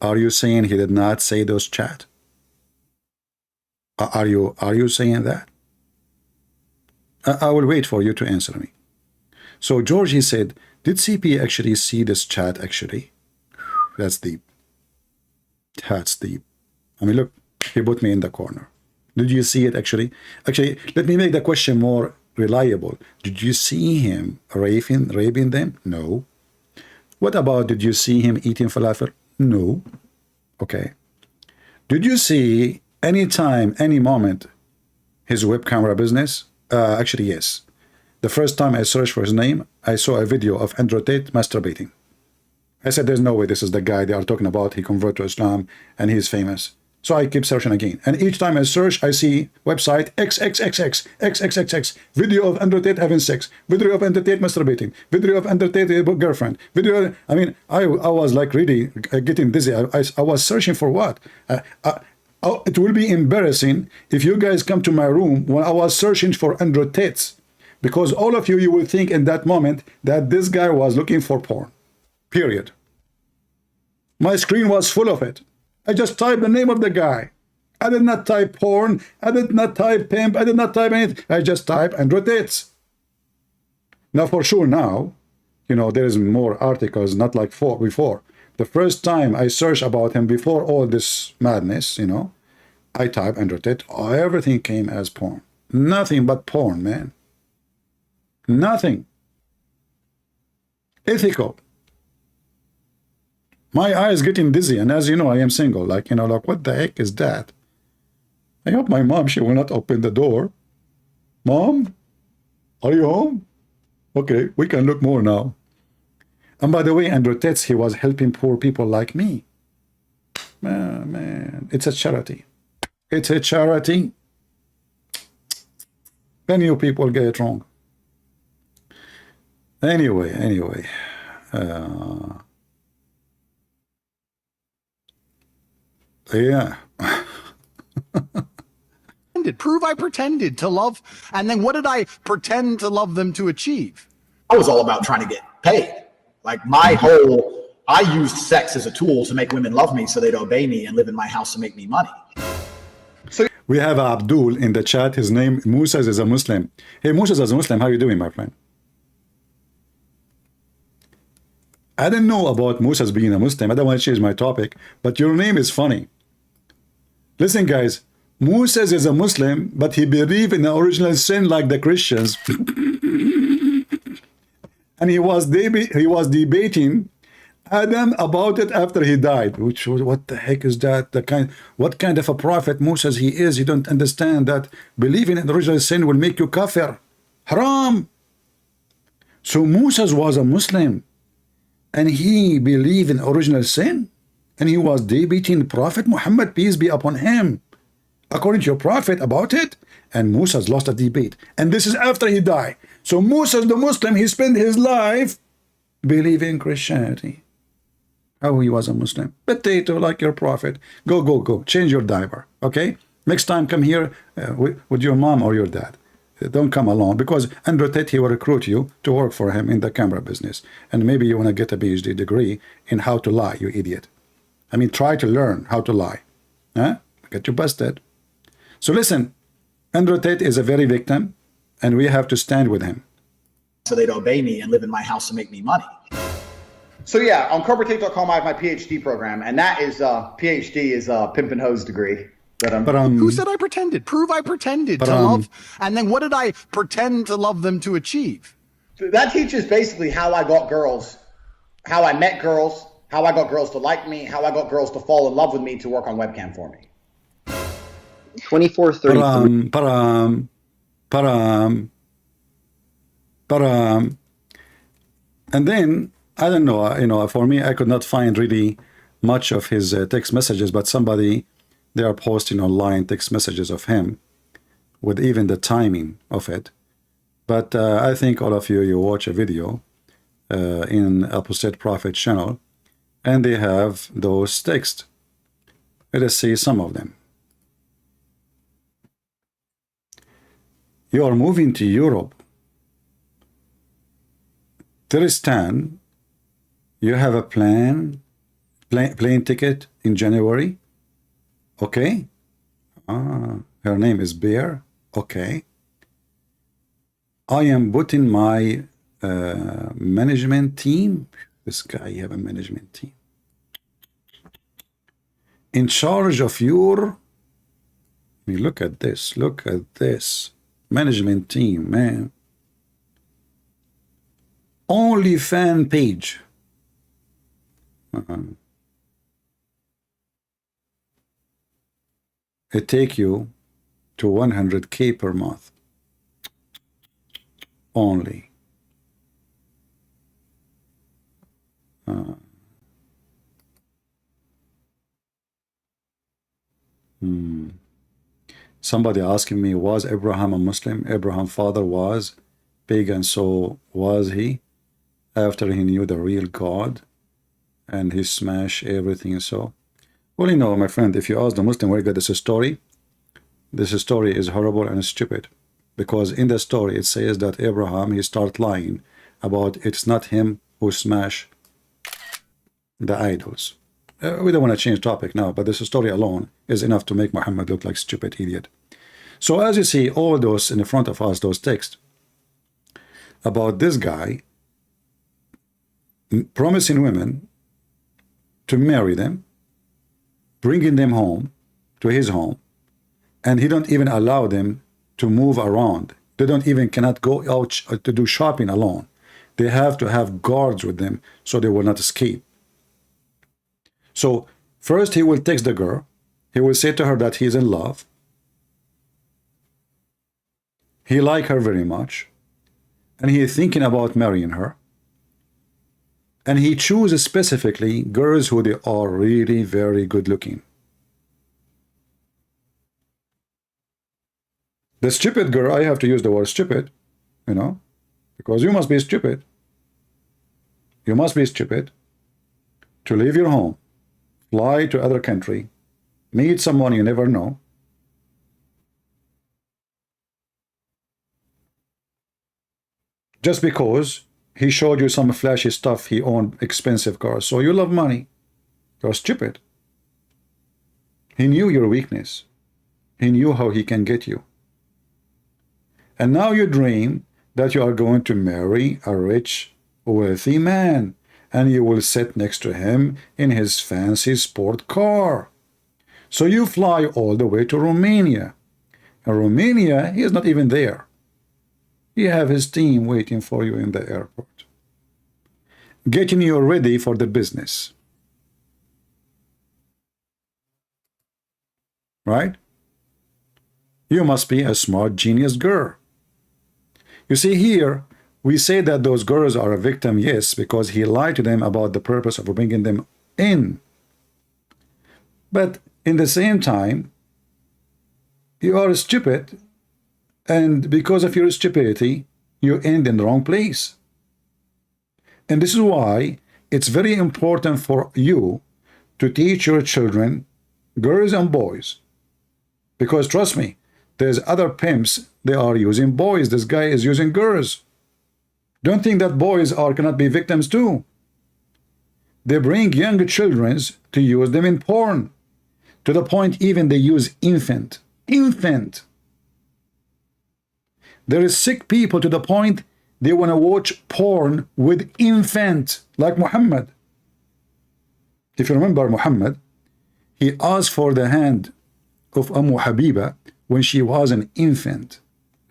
Are you saying he did not say those chat? Are you saying that? I will wait for you to answer me. So George, he said, did CP actually see this chat actually? That's deep. That's deep. I mean, look, he put me in the corner. Did you see it actually? Actually, let me make the question more reliable. Did you see him raping them? No. What about, did you see him eating falafel? No. Okay. Did you see any time, any moment, his web camera business? Actually, yes. The first time I searched for his name, I saw a video of Andrew Tate masturbating. I said, there's no way this is the guy they are talking about. He converted to Islam and he's famous. So I keep searching again. And each time I search, I see website XXXX, video of Andrew Tate having sex, video of Andrew Tate masturbating, video of Andrew Tate girlfriend, video. I mean, I was like really getting dizzy. I was searching for what? It will be embarrassing if you guys come to my room when I was searching for Andrew Tate, because all of you will think in that moment that this guy was looking for porn, period. My screen was full of it. I just typed the name of the guy. I did not type porn. I did not type pimp. I did not type anything. I just typed Andrew Tate. Now, for sure now, you know, there is more articles, not like before. The first time I searched about him before all this madness, you know, I typed Andrew Tate. Oh, everything came as porn. Nothing but porn, man. Nothing. Ethical. My eyes getting dizzy, and as you know, I am single. Like, you know, like, what the heck is that? I hope my mom, she will not open the door. Mom, are you home? Okay, we can look more now. And by the way, Andrew Tate, he was helping poor people like me. Man, it's a charity. It's a charity. Then you people get it wrong. Anyway. Yeah. Prove I pretended to love, and then what did I pretend to love them to achieve? I was all about trying to get paid. Like I used sex as a tool to make women love me so they'd obey me and live in my house and make me money. So we have Abdul in the chat. His name, Musa, is a Muslim. Hey, Musa is a Muslim. How are you doing, my friend? I didn't know about Musa's being a Muslim. I don't want to change my topic, but your name is funny. Listen, guys, Musa is a Muslim, but he believes in the original sin like the Christians. And he was debating Adam about it after he died. Which, what the heck is that? What kind of a prophet Musa he is? You don't understand that believing in the original sin will make you kafir. Haram. So Musa was a Muslim, and he believed in original sin, and he was debating Prophet Muhammad, peace be upon him, according to your prophet about it. And Musa's lost a debate, and this is after he died. So Musa's the Muslim, he spent his life believing Christianity. How he was a Muslim? Potato, like your prophet. Go, change your diaper, okay? Next time come here with your mom or your dad. Don't come alone, because Andrew Tate, he will recruit you to work for him in the camera business, and maybe you want to get a PhD degree in how to lie, you idiot. I mean, try to learn how to lie. Huh? Get you busted. So listen, Andrew Tate is a very victim, and we have to stand with him. So they'd obey me and live in my house and make me money. So yeah, on corporatate.com, I have my PhD program, and that is PhD is a pimp and hose degree. Who said I pretended? Prove I pretended to love, and then what did I pretend to love them to achieve? That teaches basically how I got girls, how I met girls, how I got girls to like me, how I got girls to fall in love with me to work on webcam for me. 2433. Param, param, param. And then, I don't know, for me, I could not find really much of his text messages, but somebody, they are posting online text messages of him with even the timing of it. But I think all of you watch a video in Apostate Prophet channel, and they have those texts. Let us see some of them. You are moving to Europe. Tristan, you have a plane ticket in January? Okay. Her name is Bear. Okay. I am putting my management team. This guy, you have a management team. In charge of your, I mean, look at this. Look at this. Management team, man. Only fan page. It take you to 100K per month. Only. Somebody asking me, was Abraham a Muslim? Abraham's father was pagan, so was he? After he knew the real God and he smashed everything. So, well, you know, my friend, if you ask the Muslim where you get this story is horrible and stupid, because in the story it says that Abraham, he start lying about it's not him who smashed the idols. We don't want to change topic now, but this story alone is enough to make Muhammad look like stupid idiot. So as you see, all those in the front of us, those texts about this guy promising women to marry them, bringing them home to his home, and he don't even allow them to move around. They don't even cannot go out to do shopping alone. They have to have guards with them so they will not escape. So first he will text the girl. He will say to her that he's in love. He like her very much, and he is thinking about marrying her. And he chooses specifically girls who they are really very good looking. The stupid girl, I have to use the word stupid, you know, because you must be stupid. You must be stupid to leave your home, fly to other country, meet someone you never know, just because he showed you some flashy stuff, he owned expensive cars. So you love money. You're stupid. He knew your weakness. He knew how he can get you. And now you dream that you are going to marry a rich, wealthy man, and you will sit next to him in his fancy sport car. So you fly all the way to Romania. In Romania, he is not even there. You have his team waiting for you in the airport, getting you ready for the business. Right? You must be a smart genius girl. You see here, we say that those girls are a victim, yes, because he lied to them about the purpose of bringing them in. But in the same time, you are stupid, and because of your stupidity, you end in the wrong place. And this is why it's very important for you to teach your children, girls and boys, because trust me, there's other pimps, they are using boys. This guy is using girls. Don't think that boys cannot be victims too. They bring young children to use them in porn, to the point even they use infant. There is sick people to the point they want to watch porn with infant, like Muhammad. If you remember Muhammad, he asked for the hand of Habiba when she was an infant,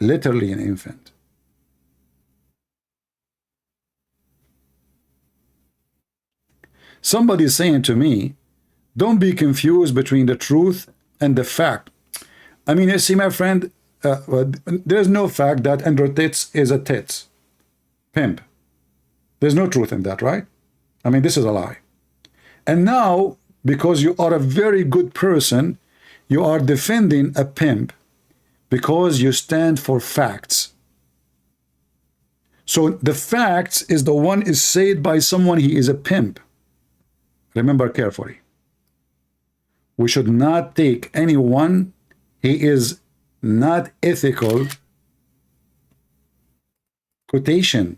literally an infant. Somebody is saying to me, don't be confused between the truth and the fact. I mean, you see, my friend, there's no fact that Andrew Tits is a tits pimp. There's no truth in that, right? I mean, this is a lie. And now, because you are a very good person, you are defending a pimp because you stand for facts. So the facts is the one is said by someone he is a pimp. Remember carefully. We should not take anyone he is not ethical quotation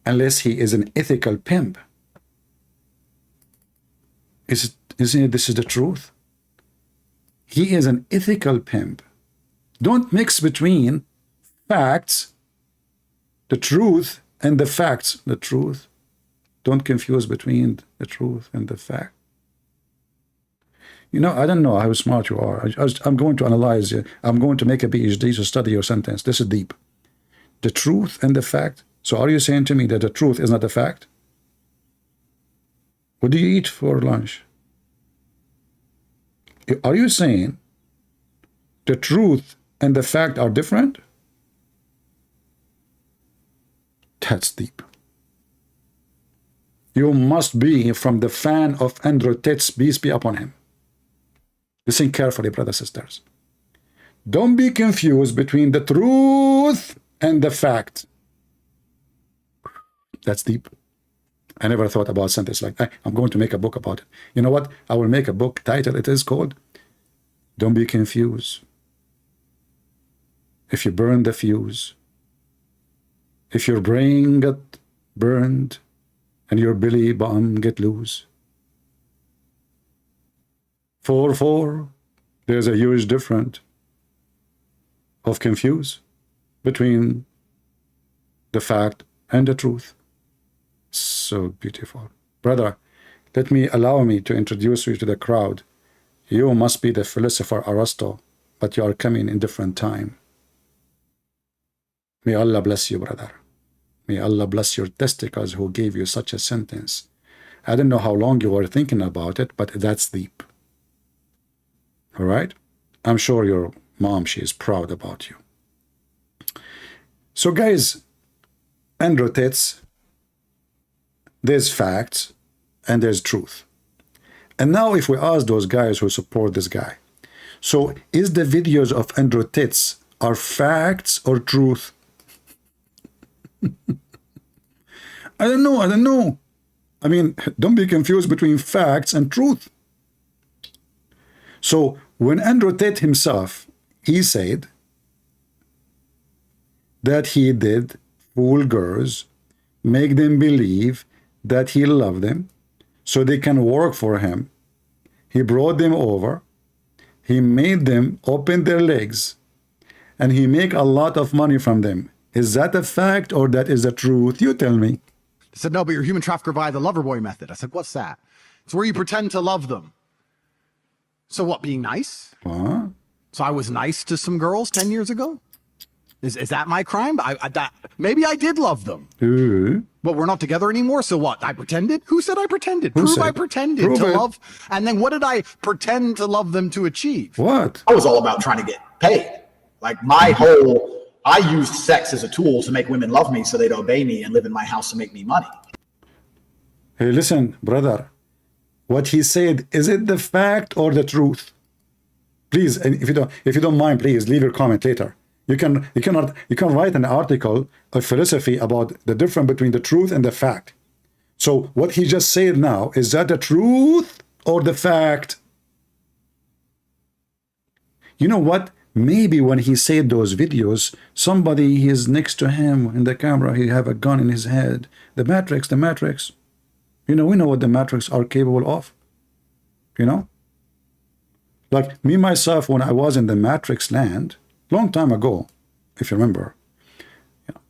unless he is an ethical pimp. Isn't it this is the truth? He is an ethical pimp. Don't mix between facts, the truth, and the facts. The truth. Don't confuse between the truth and the fact. You know, I don't know how smart you are. I'm going to analyze you. I'm going to make a PhD to study your sentence. This is deep. The truth and the fact. So are you saying to me that the truth is not a fact? What do you eat for lunch? Are you saying the truth and the fact are different? That's deep. You must be from the fan of Andrew Tits, peace be upon him. Listen carefully, brothers and sisters. Don't be confused between the truth and the fact. That's deep. I never thought about sentence like that. I'm going to make a book about it. You know what? I will make a book title. It is called Don't Be Confused. If you burn the fuse, if your brain got burned and your belly button get loose, 4-4, there's a huge difference of confuse between the fact and the truth. So beautiful. Brother, allow me to introduce you to the crowd. You must be the philosopher Aristotle, but you are coming in different time. May Allah bless you, brother. May Allah bless your testicles who gave you such a sentence. I don't know how long you were thinking about it, but that's deep. All right? I'm sure your mom, she is proud about you. So guys, Andrew Tits, there's facts and there's truth. And now if we ask those guys who support this guy, so is the videos of Andrew Tits are facts or truth? I don't know. I mean, don't be confused between facts and truth. So when Andrew Tate himself, he said that he did fool girls, make them believe that he loved them so they can work for him. He brought them over. He made them open their legs and he make a lot of money from them. Is that a fact or that is the truth? You tell me. They said, no, but you're a human trafficker by the lover boy method. I said, what's that? It's where you pretend to love them. So what, being nice? Huh? So I was nice to some girls 10 years ago? Is that my crime? Maybe I did love them. But we're not together anymore, so what? I pretended? Who said I pretended? Prove I pretended to love. And then what did I pretend to love them to achieve? What? I was all about trying to get paid. Like I used sex as a tool to make women love me so they'd obey me and live in my house and make me money. Hey, listen, brother. What he said, is it the fact or the truth? Please, and if you don't mind, please leave your comment later. You can write an article of philosophy about the difference between the truth and the fact. So what he just said now, is that the truth or the fact? You know what? Maybe when he said those videos, somebody is next to him in the camera, he have a gun in his head. The Matrix. You know, we know what the Matrix are capable of. You know? Like me, myself, when I was in the Matrix land, long time ago, if you remember,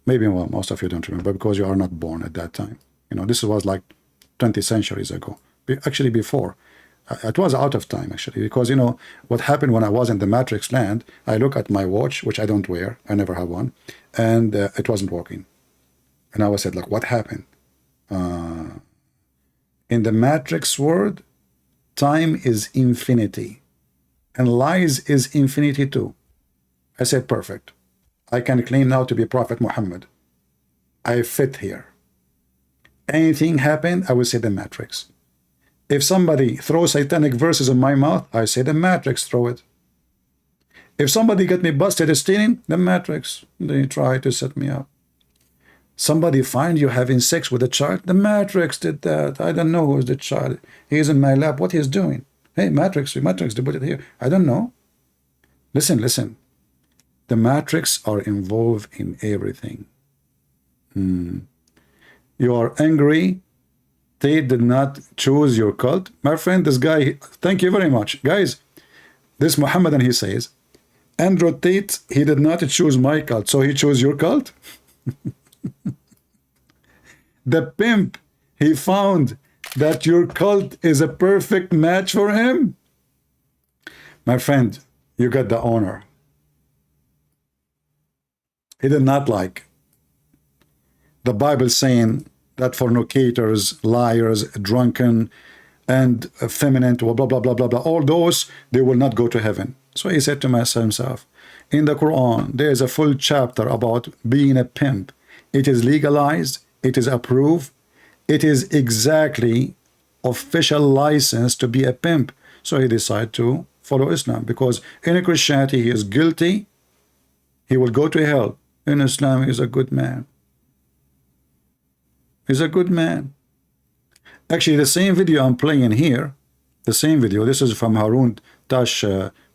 maybe, well, most of you don't remember because you are not born at that time. You know, this was like 20 centuries ago. Actually, before. It was out of time, actually, because, you know, what happened when I was in the Matrix land, I look at my watch, which I don't wear, I never have one, and it wasn't working. And I was said, like, what happened? In the Matrix world, time is infinity, and lies is infinity too. I said, perfect. I can claim now to be Prophet Muhammad. I fit here. Anything happened, I will say the Matrix. If somebody throws satanic verses in my mouth, I say the Matrix throw it. If somebody got me busted stealing, the Matrix, they try to set me up. Somebody find you having sex with a child, the Matrix did that. I don't know who is the child. He's in my lap. What he's doing? Hey, Matrix, they put it here. I don't know. Listen, listen. The Matrix are involved in everything. You are angry. Tate did not choose your cult. My friend, this guy, thank you very much. Guys, this Muhammadan, he says, Andrew Tate, he did not choose my cult, so he chose your cult? The pimp, he found that your cult is a perfect match for him? My friend, you got the honor. He did not like. The Bible saying that fornicators, liars, drunken, and effeminate, blah, blah, blah, blah, blah, all those, they will not go to heaven. So he said to himself, in the Quran, there is a full chapter about being a pimp. It is legalized, it is approved, it is exactly official license to be a pimp. So he decided to follow Islam, because in Christianity he is guilty, he will go to hell. In Islam he is a good man. He's a good man. Actually, the same video I'm playing here, the same video, this is from Harun Tash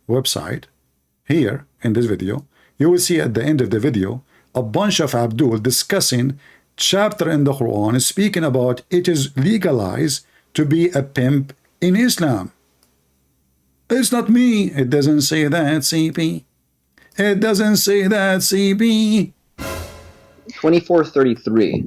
website. Here, in this video, you will see at the end of the video, a bunch of Abdul discussing chapter in the Quran, speaking about it is legalized to be a pimp in Islam. It's not me. It doesn't say that, CP. It doesn't say that, CP. 2433.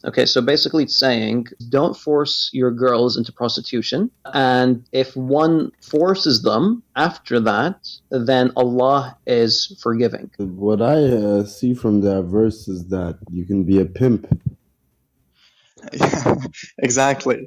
Okay, so basically it's saying don't force your girls into prostitution, and if one forces them after that, then Allah is forgiving. What I see from that verse is that you can be a pimp. Yeah, exactly.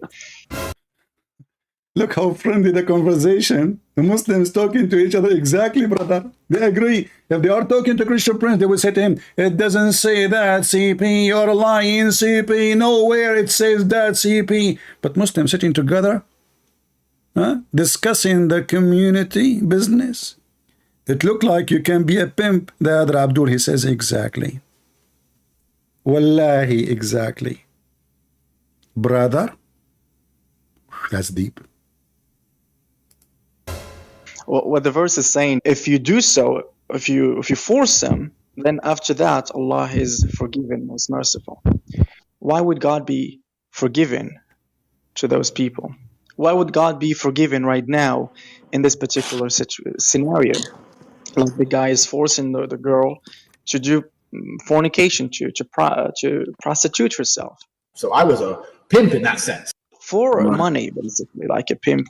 Look how friendly the conversation. The Muslims talking to each other. Exactly, brother. They agree. If they are talking to Christian Prince, they will say to him, it doesn't say that, CP. You're lying, CP. Nowhere it says that, CP. But Muslims sitting together, discussing the community business. It looked like you can be a pimp. The other Abdul, he says, exactly. Wallahi, exactly. Brother, that's deep. What the verse is saying, if you do so, if you force them, then after that Allah is forgiving, most merciful. Why would God be forgiving to those people? Why would God be forgiving right now in this particular scenario? Like the guy is forcing the girl to do fornication, to prostitute herself. So I was a pimp in that sense. For money, basically, like a pimp,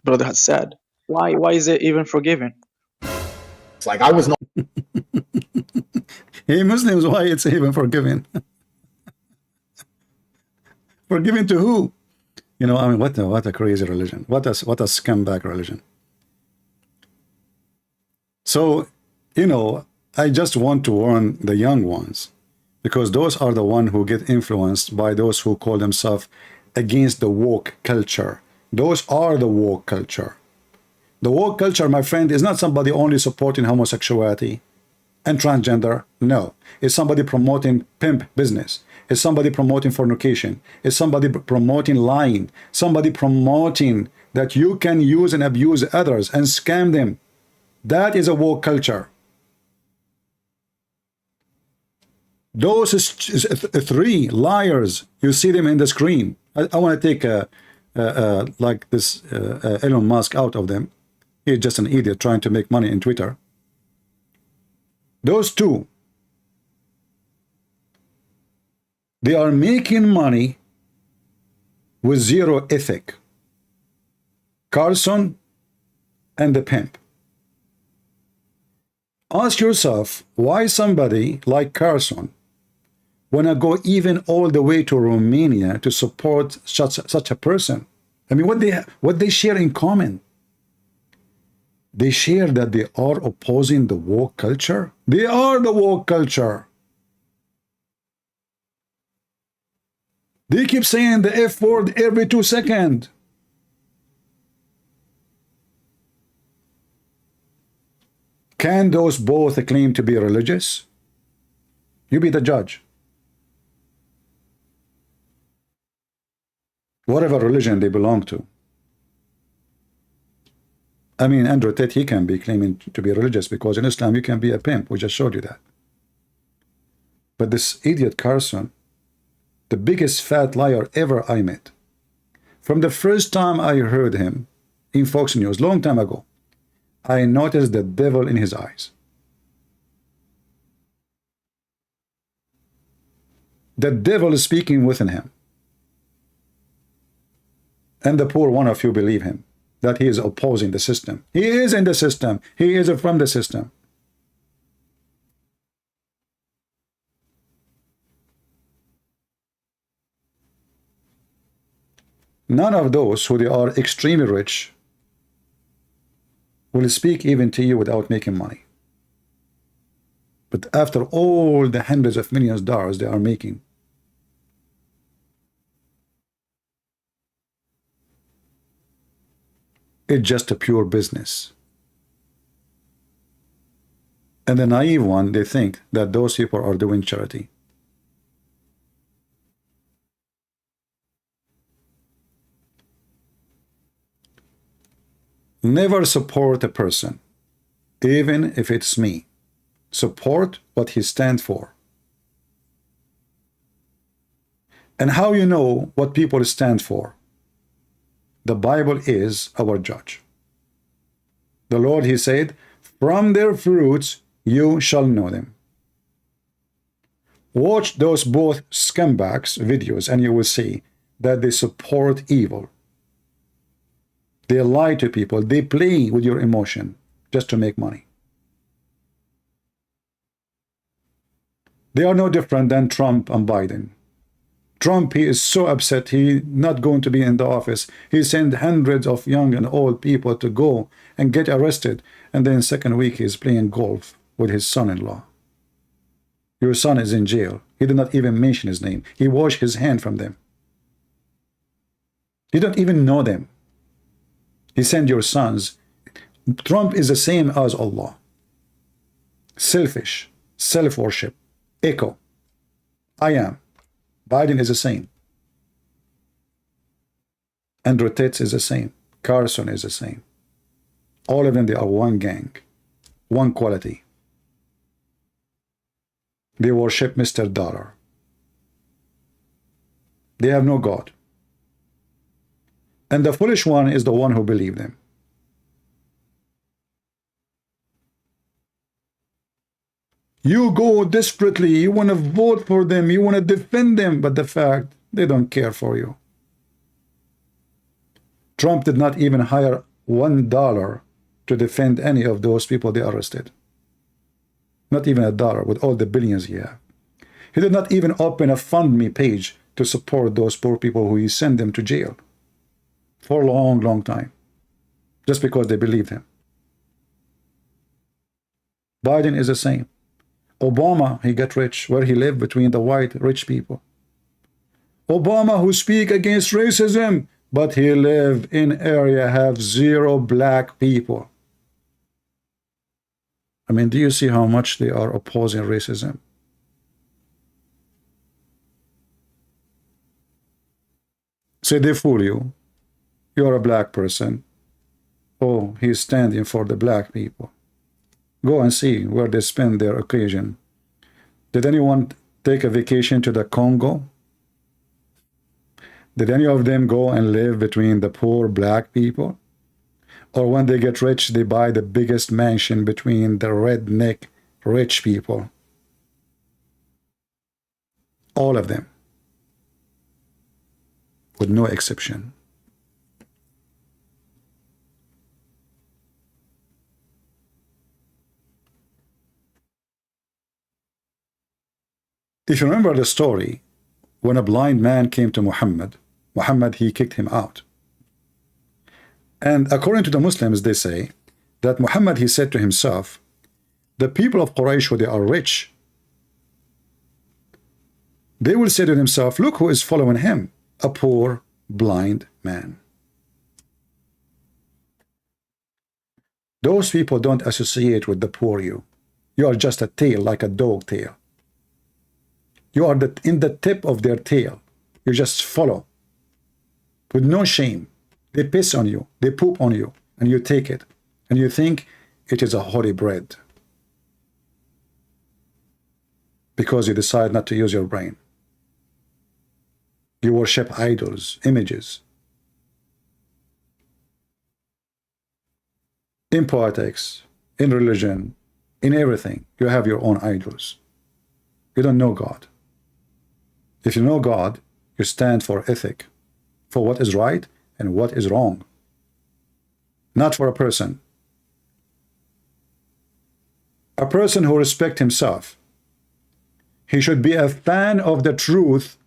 brother has said. Why is it even forgiven? It's like I was not. Hey, Muslims, why it's even forgiven? Forgiven to who? You know, I mean, what a crazy religion. What a scumbag religion. So, you know, I just want to warn the young ones, because those are the ones who get influenced by those who call themselves against the woke culture. Those are the woke culture. The woke culture, my friend, is not somebody only supporting homosexuality and transgender. No. It's somebody promoting pimp business. It's somebody promoting fornication. It's somebody promoting lying. Somebody promoting that you can use and abuse others and scam them. That is a woke culture. Those three liars, you see them in the screen. I want to take like this Elon Musk out of them. He's just an idiot trying to make money in Twitter. Those two, they are making money with zero ethic. Carlson and the pimp. Ask yourself why somebody like Carlson, want to go even all the way to Romania to support such a person? I mean, what they share in common? They share that they are opposing the woke culture. They are the woke culture. They keep saying the F word every 2 seconds. Can those both claim to be religious? You be the judge. Whatever religion they belong to. I mean, Andrew Tate, he can be claiming to be religious because in Islam you can be a pimp. We just showed you that. But this idiot Carlson, the biggest fat liar ever I met. From the first time I heard him in Fox News, long time ago, I noticed the devil in his eyes. The devil is speaking within him. And the poor one of you believe him, that he is opposing the system. He is in the system. He is from the system. None of those who they are extremely rich will speak even to you without making money. But after all the hundreds of millions of dollars they are making, it's just a pure business. And the naive one, they think that those people are doing charity. Never support a person, even if it's me. Support what he stands for. And how you know what people stand for? The Bible is our judge. The Lord, he said, from their fruits you shall know them. Watch those both scumbags videos and you will see that they support evil. They lie to people. They play with your emotion just to make money. They are no different than Trump and Biden. Trump, he is so upset he's not going to be in the office. He sent hundreds of young and old people to go and get arrested. And then second week he's playing golf with his son-in-law. Your son is in jail. He did not even mention his name. He washed his hand from them. You don't even know them. He sent your sons. Trump is the same as Allah. Selfish, self-worship, echo. I am. Biden is the same. Andrew Tate is the same. Carlson is the same. All of them, they are one gang, one quality. They worship Mr. Dollar. They have no God. And the foolish one is the one who believes them. You go desperately, you want to vote for them, you want to defend them, but the fact, they don't care for you. Trump did not even hire $1 to defend any of those people they arrested. Not even $1 with all the billions he have. He did not even open a FundMe page to support those poor people who he sent them to jail for a long, long time, just because they believed him. Biden is the same. Obama, he got rich where he lived between the white rich people. Obama who speak against racism, but he lived in area have 0 black people. I mean, do you see how much they are opposing racism? So they fool you. You're a black person. Oh, he's standing for the black people. Go and see where they spend their occasion. Did anyone take a vacation to the Congo? Did any of them go and live between the poor black people? Or when they get rich, they buy the biggest mansion between the redneck rich people? All of them. With no exception. If you remember the story, when a blind man came to Muhammad, he kicked him out. And according to the Muslims, they say that Muhammad, he said to himself, the people of Quraysh, they are rich. They will say to themselves, look who is following him, a poor blind man. Those people don't associate with the poor you. You are just a tail, like a dog tail. You are in the tip of their tail. You just follow with no shame. They piss on you, they poop on you, and you take it, and you think it is a holy bread because you decide not to use your brain. You worship idols, images. In politics, in religion, in everything, you have your own idols. You don't know God. If you know God, you stand for ethic, for what is right and what is wrong, not for a person. A person who respects himself, he should be a fan of the truth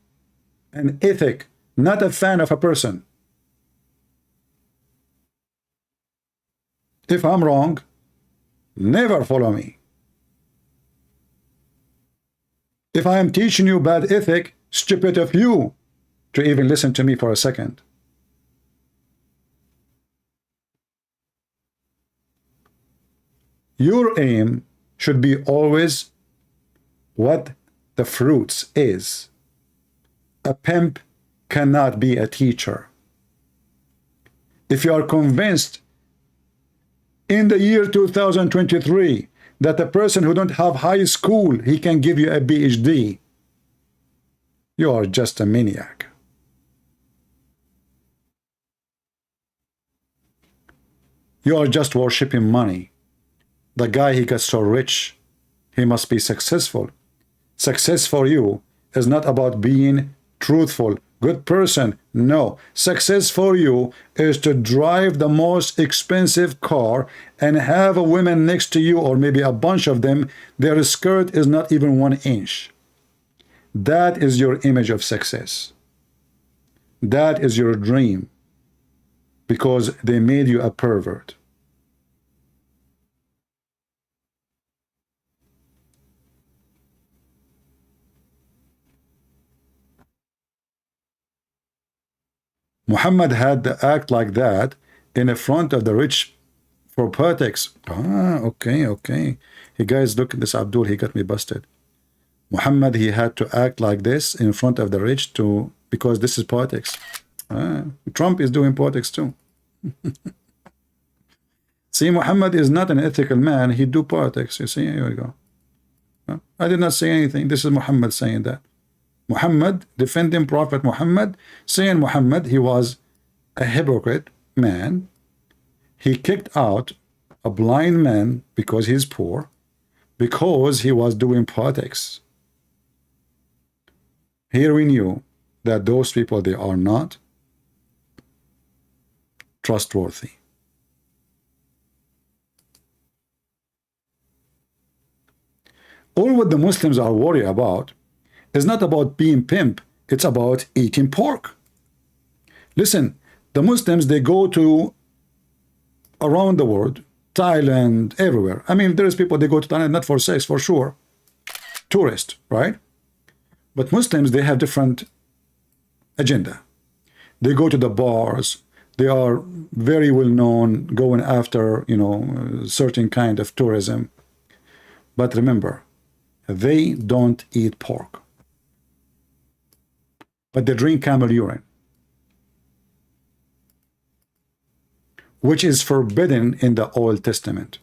and ethic, not a fan of a person. If I'm wrong, never follow me. If I am teaching you bad ethic, stupid of you to even listen to me for a second. Your aim should be always what the fruits is. A pimp cannot be a teacher. If you are convinced in the year 2023 that a person who don't have high school, he can give you a PhD, you are just a maniac. You are just worshiping money. The guy, he got so rich, he must be successful. Success for you is not about being truthful, good person. No, success for you is to drive the most expensive car and have a woman next to you, or maybe a bunch of them, their skirt is not even 1 inch. That is your image of success. That is your dream, because they made you a pervert. Muhammad had to act like that in the front of the rich for politics. Okay. Hey guys, look at this Abdul, he got me busted. Muhammad, he had to act like this in front of the rich because this is politics. Trump is doing politics too. See, Muhammad is not an ethical man, he do politics. You see, here we go. I did not say anything. This is Muhammad saying that. Muhammad defending Prophet Muhammad, saying Muhammad, he was a hypocrite man. He kicked out a blind man because he's poor, because he was doing politics. Here we knew that those people, they are not trustworthy. All what the Muslims are worried about is not about being pimp, it's about eating pork. Listen, the Muslims, they go to around the world, Thailand, everywhere. I mean, there's people, they go to Thailand not for sex, for sure. Tourist, right? But Muslims, they have different agenda. They go to the bars. They are very well known going after, certain kind of tourism. But remember, they don't eat pork. But they drink camel urine, which is forbidden in the Old Testament.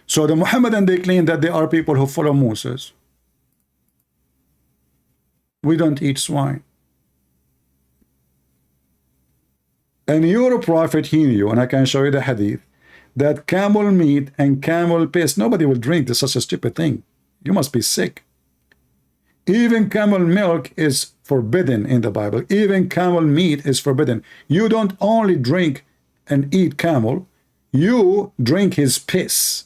So the Muhammadan, they claim that they are people who follow Moses. We don't eat swine. And your prophet, he knew, and I can show you the hadith, that camel meat and camel piss, nobody will drink this, such a stupid thing. You must be sick. Even camel milk is forbidden in the Bible. Even camel meat is forbidden. You don't only drink and eat camel, you drink his piss.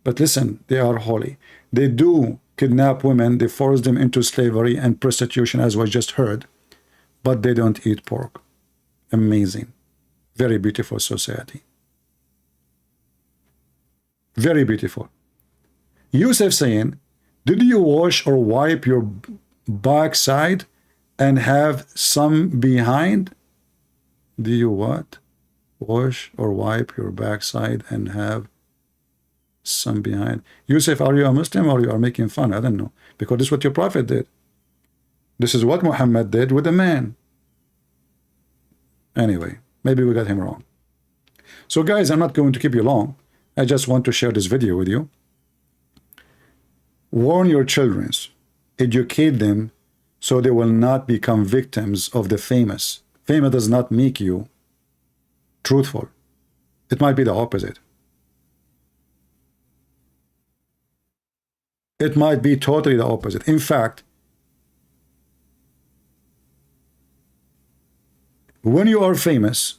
But listen, they are holy. They do kidnap women, they force them into slavery and prostitution, as we just heard, but they don't eat pork. Amazing. Very beautiful society. Very beautiful. Yusuf saying, did you wash or wipe your backside and have some behind? Do you what? Wash or wipe your backside and have some behind? Yusuf, are you a Muslim or you are making fun? I don't know. Because this is what your prophet did. This is what Muhammad did with a man. Anyway, maybe we got him wrong. So guys, I'm not going to keep you long. I just want to share this video with you. Warn your children. Educate them so they will not become victims of the famous. Famous does not make you truthful. It might be the opposite. It might be totally the opposite. In fact, when you are famous,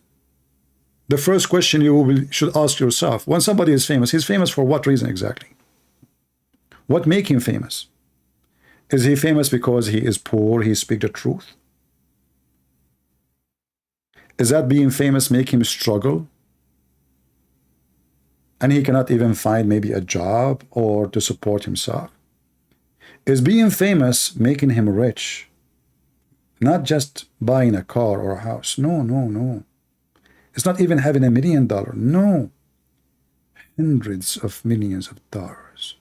the first question should ask yourself, when somebody is famous, he's famous for what reason exactly? What makes him famous? Is he famous because he is poor, he speaks the truth? Is that being famous make him struggle? And he cannot even find maybe a job or to support himself? Is being famous making him rich? Not just buying a car or a house. No, no, no. It's not even having $1 million. No. Hundreds of millions of dollars.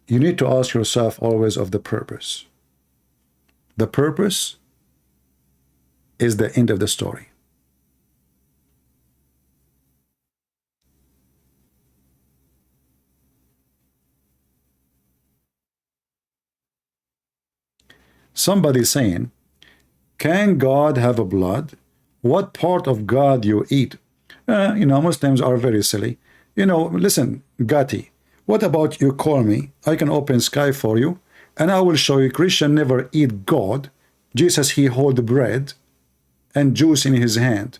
You need to ask yourself always of the purpose. The purpose is the end of the story. Somebody saying, can God have a blood? What part of God you eat? Muslims are very silly. Listen, Gati, what about you call me? I can open sky for you, and I will show you Christian never eat God. Jesus, he hold bread and juice in his hand.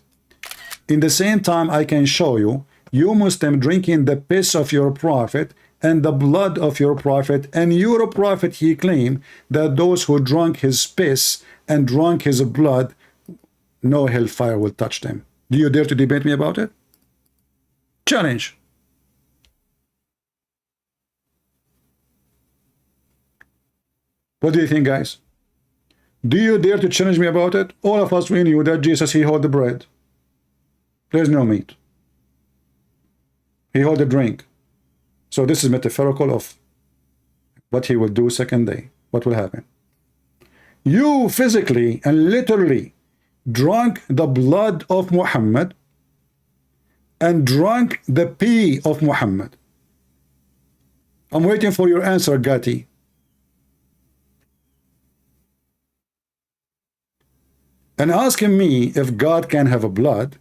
In the same time, I can show you, you Muslim drinking the piss of your prophet and the blood of your prophet, and your prophet, he claimed that those who drank his piss and drank his blood, no hellfire will touch them. Do you dare to debate me about it? Challenge. What do you think, guys? Do you dare to challenge me about it? All of us, we knew that Jesus, he held the bread. There's no meat. He held the drink. So this is metaphorical of what he will do second day. What will happen? You physically and literally drank the blood of Muhammad and drank the pee of Muhammad. I'm waiting for your answer, Gati. And asking me if God can have a blood,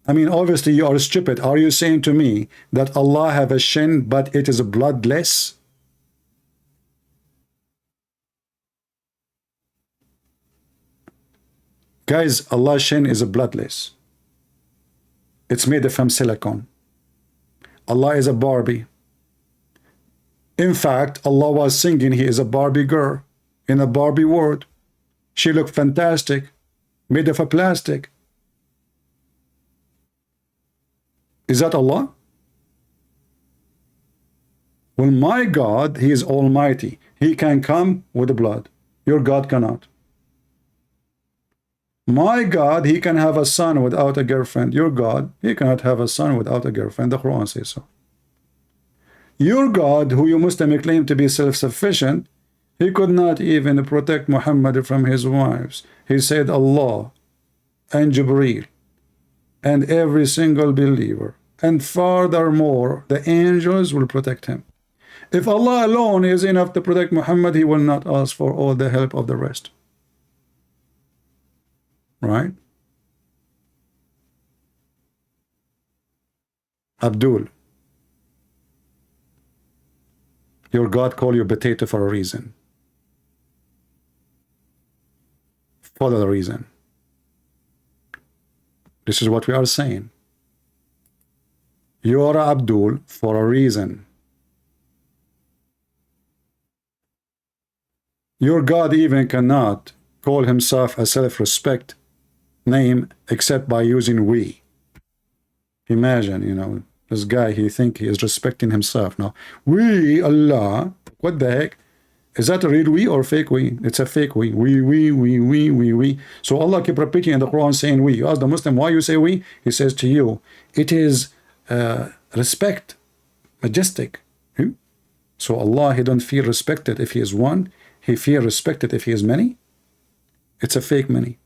I mean, obviously you are stupid. Are you saying to me that Allah have a shin, but it is bloodless? Guys, Allah's shin is bloodless. It's made from silicone. Allah is a Barbie. In fact, Allah was singing he is a Barbie girl in a Barbie world. She looked fantastic, made of a plastic. Is that Allah? Well, my God, he is almighty. He can come with blood. Your God cannot. My God, he can have a son without a girlfriend. Your God, he cannot have a son without a girlfriend. The Quran says so. Your God, who you Muslim claim to be self-sufficient, he could not even protect Muhammad from his wives. He said Allah and Jibreel and every single believer, and furthermore the angels will protect him. If Allah alone is enough to protect Muhammad, he will not ask for all the help of the rest. Right? Abdul, your God called you potato for a reason. For the reason. This is what we are saying. You are Abdul for a reason. Your God even cannot call himself a self-respect name except by using we. Imagine, you know, this guy, he think he is respecting himself. No, we, Allah, what the heck? Is that a real we or fake we? It's a fake we. We. So Allah keep repeating in the Quran saying we. You ask the Muslim why you say we? He says to you, it is respect, majestic. So Allah, he don't feel respected if he is one. He feel respected if he is many. It's a fake many.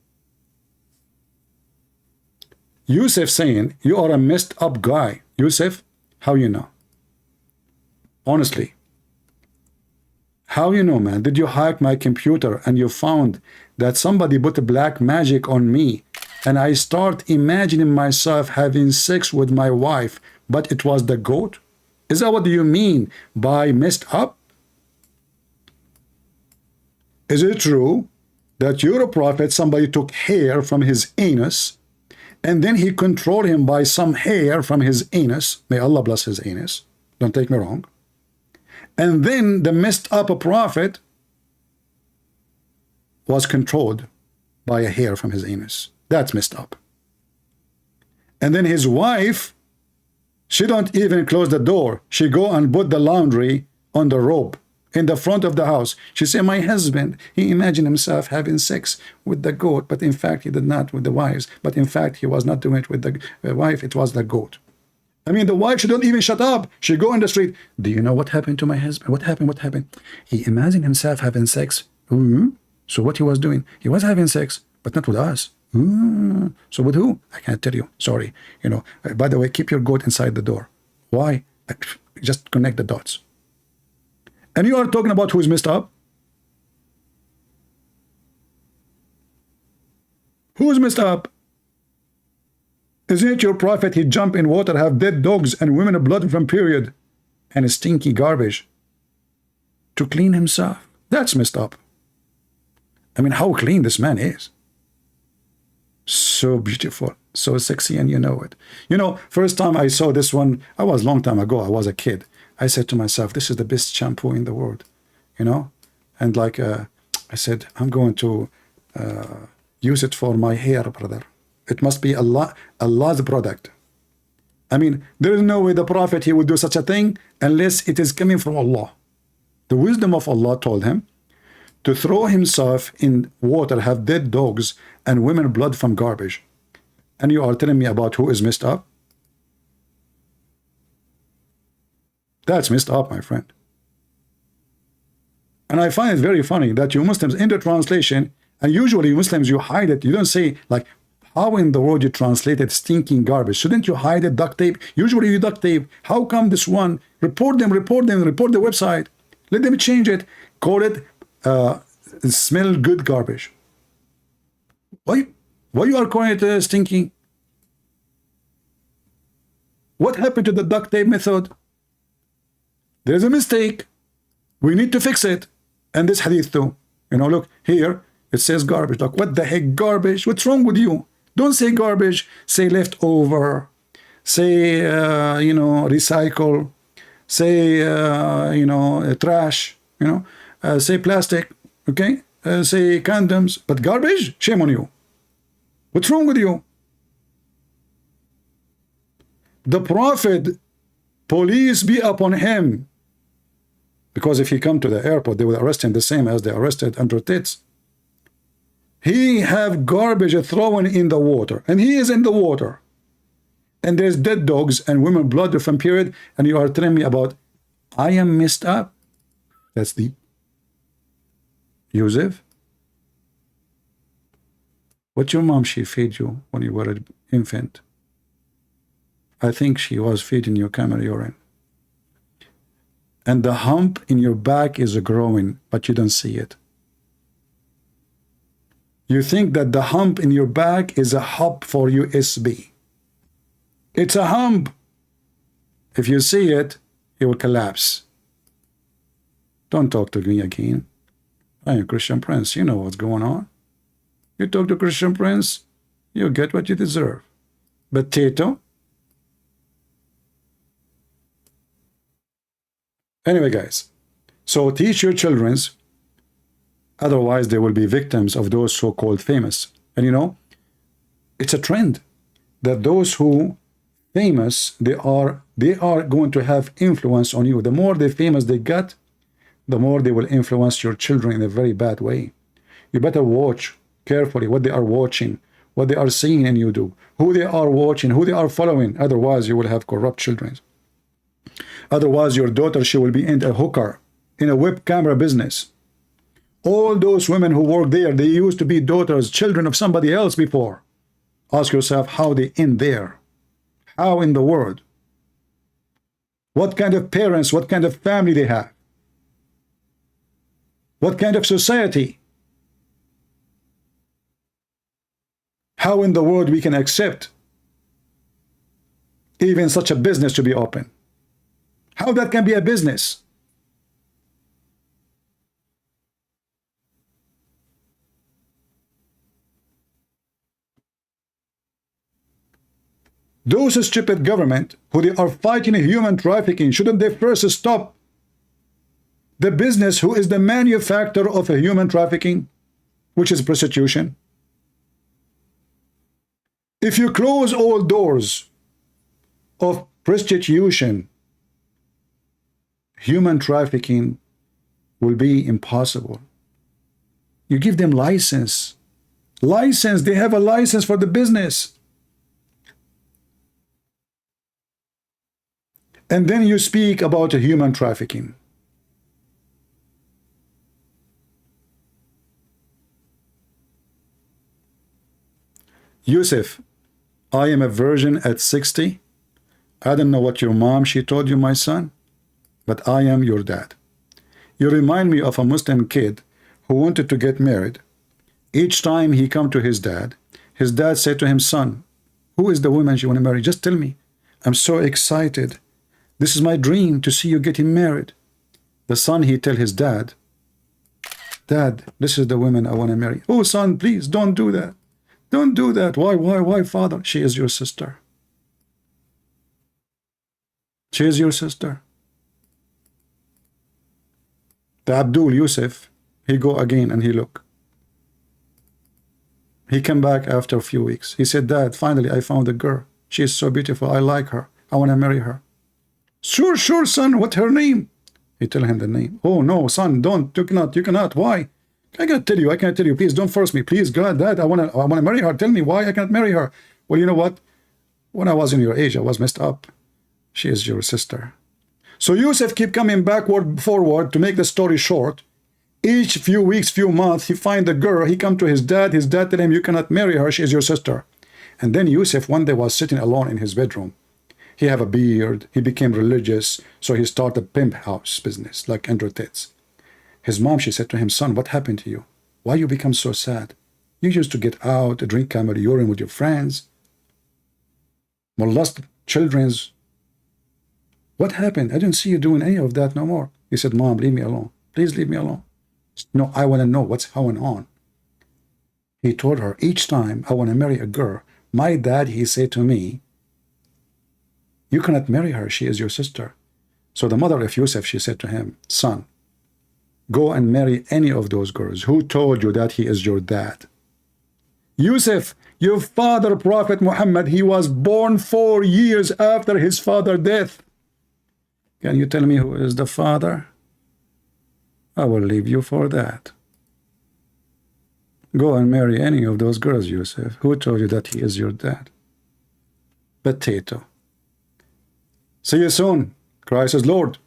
Yusuf saying, you are a messed up guy. Yusuf, how you know? Honestly. How you know, man? Did you hack my computer and you found that somebody put a black magic on me and I start imagining myself having sex with my wife, but it was the goat? Is that what you mean by messed up? Is it true that you're a prophet, somebody took hair from his anus and then he controlled him by some hair from his anus? May Allah bless his anus. Don't take me wrong. And then the messed up prophet was controlled by a hair from his anus. That's messed up. And then his wife, she don't even close the door. She go and put the laundry on the rope in the front of the house. She said, my husband, he imagined himself having sex with the goat, but in fact he did not with the wives. But in fact he was not doing it with the wife, it was the goat. I mean, the wife, she don't even shut up. She go in the street. Do you know what happened to my husband? What happened? What happened? He imagined himself having sex. So what he was doing? He was having sex, but not with us. So with who? I can't tell you. Sorry. You know, by the way, keep your goat inside the door. Why? Just connect the dots. And you are talking about who's messed up? Who's messed up? Isn't it your prophet? He jump in water, have dead dogs and women blood from period and stinky garbage to clean himself. That's messed up. I mean, how clean this man is. So beautiful, so sexy, and you know it. You know, first time I saw this one, I was a long time ago, I was a kid. I said to myself, this is the best shampoo in the world, you know? And like, I said, I'm going to use it for my hair, brother. It must be Allah's product. I mean, there is no way the prophet, he would do such a thing unless it is coming from Allah. The wisdom of Allah told him to throw himself in water, have dead dogs and women blood from garbage. And you are telling me about who is messed up? That's messed up, my friend. And I find it very funny that you Muslims in the translation, and usually Muslims, you hide it. You don't say, like, how in the world you translated stinking garbage? Shouldn't you hide it, duct tape? Usually you duct tape. How come this one? Report them, report the website. Let them change it. Call it smell good garbage. Why you are calling it stinking? What happened to the duct tape method? There's a mistake. We need to fix it. And this hadith too. You know, look, here it says garbage. Like, what the heck, garbage? What's wrong with you? Don't say garbage. Say leftover. Say, you know, recycle. Say, you know, trash. You know, say plastic. Okay? Say condoms. But garbage? Shame on you. What's wrong with you? The Prophet, police be upon him. Because if he come to the airport, they will arrest him the same as they arrested Andrew Tate. He have garbage thrown in the water, and he is in the water. And there's dead dogs and women blood from period, and you are telling me about, I am messed up. That's deep. Yusuf, what your mom, she fed you when you were an infant? I think she was feeding you camel urine. And the hump in your back is growing, but you don't see it. You think that the hump in your back is a hub for USB. It's a hump. If you see it, it will collapse. Don't talk to me again. I am Christian Prince. You know what's going on. You talk to Christian Prince, you get what you deserve. But Tato, Anyway, guys, so teach your children's, otherwise they will be victims of those so-called famous. And you know, it's a trend that those who famous, they are going to have influence on you. The more they famous they get, the more they will influence your children in a very bad way. You better watch carefully what they are watching, what they are seeing in you do, who they are watching, who they are following. Otherwise, you will have corrupt children. Otherwise, your daughter, she will be in a hooker, in a web camera business. All those women who work there, they used to be daughters, children of somebody else before. Ask yourself how they end there. How in the world? What kind of parents, what kind of family they have? What kind of society? How in the world we can accept even such a business to be open? How that can be a business? Those stupid government who they are fighting human trafficking, shouldn't they first stop the business who is the manufacturer of a human trafficking, which is prostitution? If you close all doors of prostitution, human trafficking will be impossible. You give them license. License, they have a license for the business. And then you speak about human trafficking. Yusuf, I am a virgin at 60. I don't know what your mom, she told you, my son, but I am your dad. You remind me of a Muslim kid who wanted to get married. Each time he come to his dad said to him, son, who is the woman you want to marry? Just tell me. I'm so excited. This is my dream to see you getting married. The son, he tell his dad, Dad, this is the woman I want to marry. Oh, son, please don't do that. Don't do that. Why, father? She is your sister. She is your sister. The Abdul Yusuf, he go again and he look. He came back after a few weeks. He said, Dad, finally I found a girl. She is so beautiful. I like her. I want to marry her. Sure, son. What her name? He tell him the name. Oh, no, son, don't. You cannot. Why? I can't tell you. Please don't force me. Please, God, Dad, I wanna marry her. Tell me why I can't marry her. Well, you know what? When I was in your age, I was messed up. She is your sister. So Yusuf keep coming forward to make the story short. Each few weeks, few months, he find a girl. He come to his dad. His dad tell him, you cannot marry her. She is your sister. And then Yusuf one day was sitting alone in his bedroom. He have a beard. He became religious. So he started a pimp house business, like Andrew Tate's. His mom, she said to him, son, what happened to you? Why you become so sad? You used to get out, drink camel urine with your friends, molest children's. What happened? I didn't see you doing any of that no more. He said, Mom, leave me alone. Please leave me alone. No, I want to know what's going on. He told her, each time I want to marry a girl, my dad, he said to me, you cannot marry her. She is your sister. So the mother of Yusuf, she said to him, son, go and marry any of those girls. Who told you that he is your dad? Yusuf, your father, Prophet Muhammad, he was born 4 years after his father's death. Can you tell me who is the father? I will leave you for that. Go and marry any of those girls, Yusuf. Who told you that he is your dad? Potato. See you soon. Christ is Lord.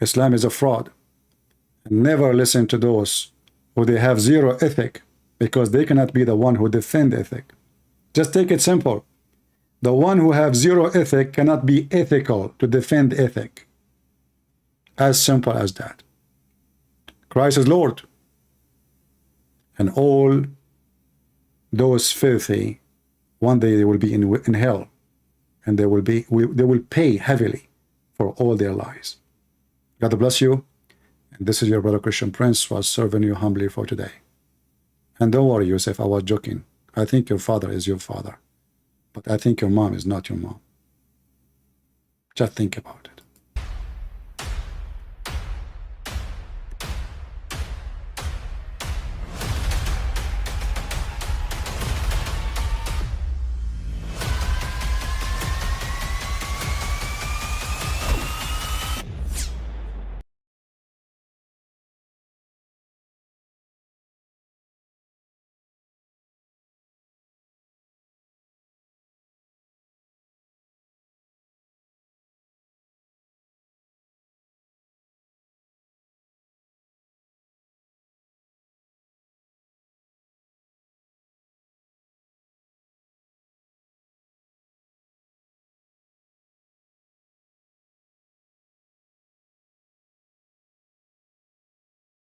Islam is a fraud. Never listen to those who they have zero ethic, because they cannot be the one who defend ethic. Just take it simple. The one who have zero ethic cannot be ethical to defend ethic. As simple as that. Christ is Lord. And all those filthy, one day they will be in hell, and they will pay heavily for all their lies. God bless you. And this is your brother Christian Prince, was serving you humbly for today. And don't worry, Yusuf, I was joking. I think your father is your father, but I think your mom is not your mom. Just think about it.